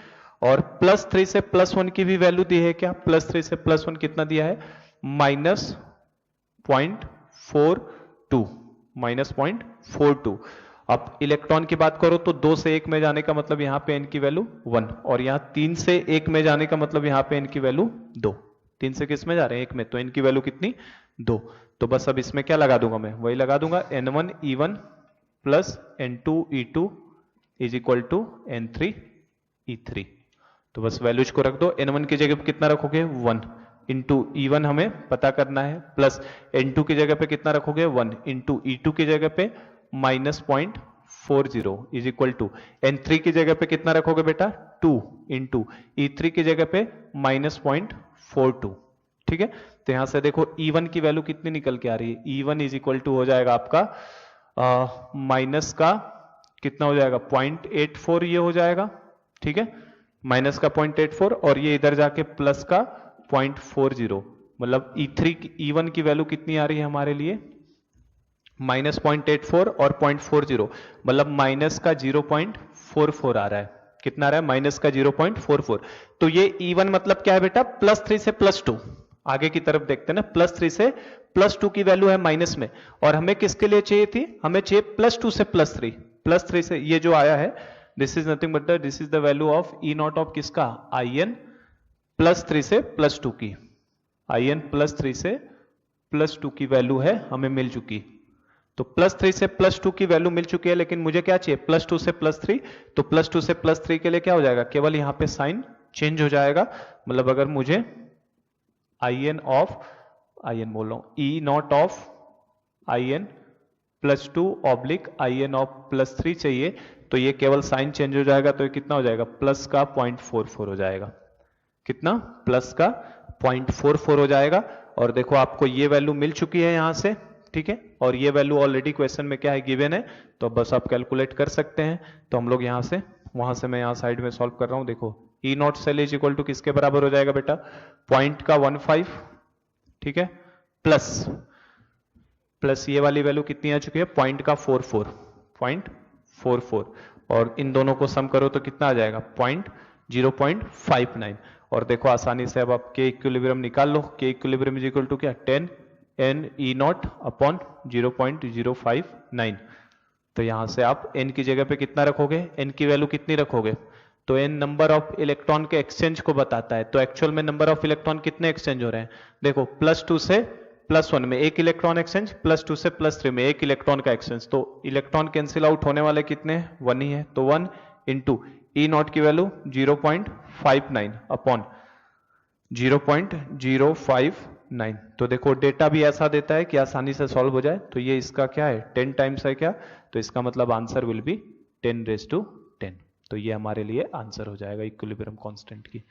[SPEAKER 1] और +3 से +1 की भी वैल्यू दी है क्या, +3 से +1 कितना दिया है, -0.42। अब इलेक्ट्रॉन की बात करो तो 2 से 1 में जाने का मतलब यहां पे n की वैल्यू 1, और यहां 3 से 1 में जाने का मतलब यहां पे n की वैल्यू 2। 3 से किस में जा रहे हैं, 1 में, तो n की वैल्यू कितनी, 2। तो बस अब इसमें क्या लगा दूंगा मैं, वही लगा दूंगा, n1 E1 plus n2 E2 is equal to n3 E3। तो बस वैल्यूज को रख दो, n1 की जगह पे कितना रखोगे, 1 इंटू E1 हमें पता करना है, प्लस n2 की जगह पे कितना रखोगे, 1 इंटू E2 की जगह पे -0.40 इज इक्वल टू n3 की जगह पे कितना रखोगे बेटा, 2 इंटू E3 की जगह पे -0.42, ठीक है। तो यहां से देखो E1 की वैल्यू कितनी निकल के आ रही है, E1 इज इक्वल टू हो जाएगा आपका माइनस का कितना हो जाएगा, 0.84 ये हो जाएगा, ठीक है, माइनस का 0.84, और ये इधर जाके प्लस का 0.40, मतलब E1 की वैल्यू कितनी आ रही है हमारे लिए, -0.84 और 0.40, मतलब माइनस का 0.44 आ रहा है। कितना आ रहा है? माइनस का 0.44। तो ये इवन मतलब क्या है बेटा? +3 से +2। आगे की तरफ देखते हैं ना, +3 से +2 की वैल्यू है माइनस में, और हमें किसके लिए चाहिए थी? हमें चाहिए +2 से +3। +3 से ये जो आया है, this is nothing but this is the value of E naught of किसका? IN +3 से +2 की। IN +3 से +2 की वैल्यू है हमें मिल चुकी। तो +3 से +2 की वैल्यू मिल चुकी है, लेकिन मुझे क्या चाहिए? +2 से +3। तो +2 से +3 के लिए क्या हो जाएगा? केवल यहां पे साइन चेंज हो जाएगा। मतलब अगर मुझे IN बोल रहा हूं, E naught of IN +2 oblique IN of +3 चाहिए, तो ये केवल साइन चेंज हो जाएगा। तो ये कितना हो जाएगा? प्लस का 0.44 हो जाएगा। कितना? प्लस का 0.44 हो जाएगा। और देखो आपको ये वैल्यू मिल चुकी है यहां से, ठीक है, और ये वैल्यू ऑलरेडी क्वेश्चन में क्या है? गिवन है। तो बस आप कैलकुलेट कर सकते हैं। तो हम लोग यहां से, वहां से मैं यहां साइड में सॉल्व कर रहा हूं। देखो E naught cell is equal to किसके बराबर हो जाएगा बेटा? पॉइंट का 15, ठीक है, प्लस ये वाली वैल्यू कितनी आ चुकी है? पॉइंट का 0.44, और इन दोनों को सम करो तो कितना आ जाएगा? 0.59। और देखो आसानी से अब आप के इक्विलिब्रियम निकाल लो। के इक्विलिब्रियम इज इक्वल टू क्या? 10 n E नॉट अपॉन 0.059। तो यहां से आप n की जगह पे कितना रखोगे? n की वैल्यू कितनी रखोगे? तो n नंबर ऑफ इलेक्ट्रॉन के एक्सचेंज को बताता है। तो एक्चुअल में नंबर ऑफ इलेक्ट्रॉन कितने एक्सचेंज हो रहे हैं? देखो +2 से +1 में एक इलेक्ट्रॉन एक्सचेंज, +2 से +3 में एक इलेक्ट्रॉन का एक्सचेंज। तो इलेक्ट्रॉन कैंसिल आउट होने वाले कितने? 1 ही है। तो 1 इंटू ई नॉट की वैल्यू 0.59 अपॉन 0.059। तो देखो डेटा भी ऐसा देता है कि आसानी से सॉल्व हो जाए। तो ये इसका क्या है? 10 टाइम्स है क्या? तो इसका मतलब आंसर विल बी 10⁻10। तो ये हमारे लिए आंसर हो जाएगा इक्विलिब्रियम कांस्टेंट की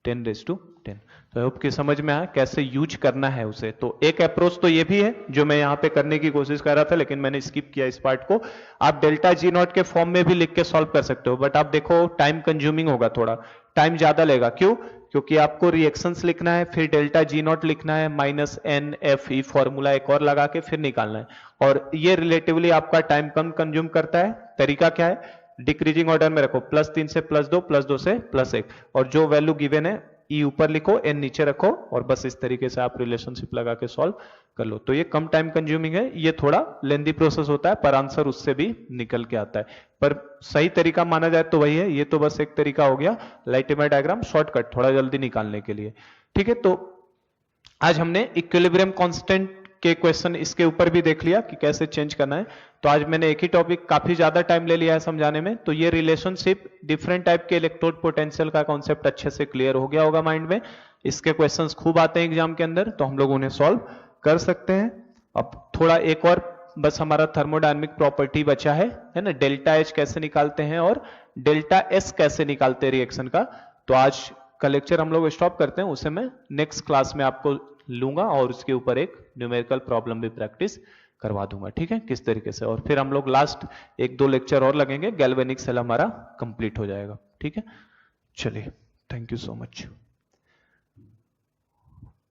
[SPEAKER 1] 10⁻10। तो होप कि समझ में आया कैसे यूज करना है उसे। तो एक अप्रोच तो ये भी है जो मैं यहाँ पे करने की कोशिश कर रहा था, लेकिन मैंने स्किप किया इस पार्ट को। आप डेल्टा जी नॉट के फॉर्म में भी लिख के सॉल्व कर सकते हो, बट आप देखो टाइम कंज्यूमिंग होगा, थोड़ा टाइम ज्यादा लेगा। क्यों? क्योंकि आपको रिएक्शंस लिखना है, फिर डेल्टा जी नॉट लिखना है, -NFE फॉर्मूला एक और लगा के फिर निकालना है, और ये रिलेटिवली आपका टाइम कम कंज्यूम करता है। तरीका क्या है? डिक्रीजिंग ऑर्डर में रखो, +3 से +2, +2 से +1, और जो वैल्यू गिवन है ई ऊपर लिखो, एन नीचे रखो, और बस इस तरीके से आप रिलेशनशिप लगा के सॉल्व कर लो। तो ये कम टाइम कंज्यूमिंग है, ये थोड़ा लेंदी प्रोसेस होता है, पर आंसर उससे भी निकल के आता है। पर सही तरीका माना जाए तो वही है। ये तो बस एक तरीका हो गया लाइटेमायर डायग्राम शॉर्टकट, थोड़ा जल्दी निकालने के लिए, ठीक है। तो आज हमने इक्विलिब्रियम कांस्टेंट के क्वेश्चन इसके ऊपर भी देख लिया कि कैसे चेंज करना है। तो आज मैंने एक ही टॉपिक काफी ज्यादा टाइम ले लिया है समझाने में। तो ये रिलेशनशिप डिफरेंट टाइप के इलेक्ट्रोड पोटेंशियल का कॉन्सेप्ट अच्छे से क्लियर हो गया होगा माइंड में। इसके क्वेश्चंस खूब आते हैं एग्जाम के अंदर, तो हम लोग उन्हें सॉल्व कर सकते हैं। अब थोड़ा एक और बस हमारा थर्मोडायनेमिक प्रॉपर्टी बचा है ना, डेल्टा H कैसे निकालते हैं और डेल्टा S कैसे निकालते हैं रिएक्शन का। तो आज का लेक्चर हम लोग स्टॉप करते हैं, उसे मैं नेक्स्ट क्लास में आपको लूंगा और उसके ऊपर एक न्यूमेरिकल प्रॉब्लम भी प्रैक्टिस करवा दूंगा, ठीक है, किस तरीके से। और फिर हम लोग लास्ट 1-2 लेक्चर और लगेंगे, गैल्वेनिक सेल हमारा कंप्लीट हो जाएगा, ठीक है। चलिए, थैंक यू सो मच।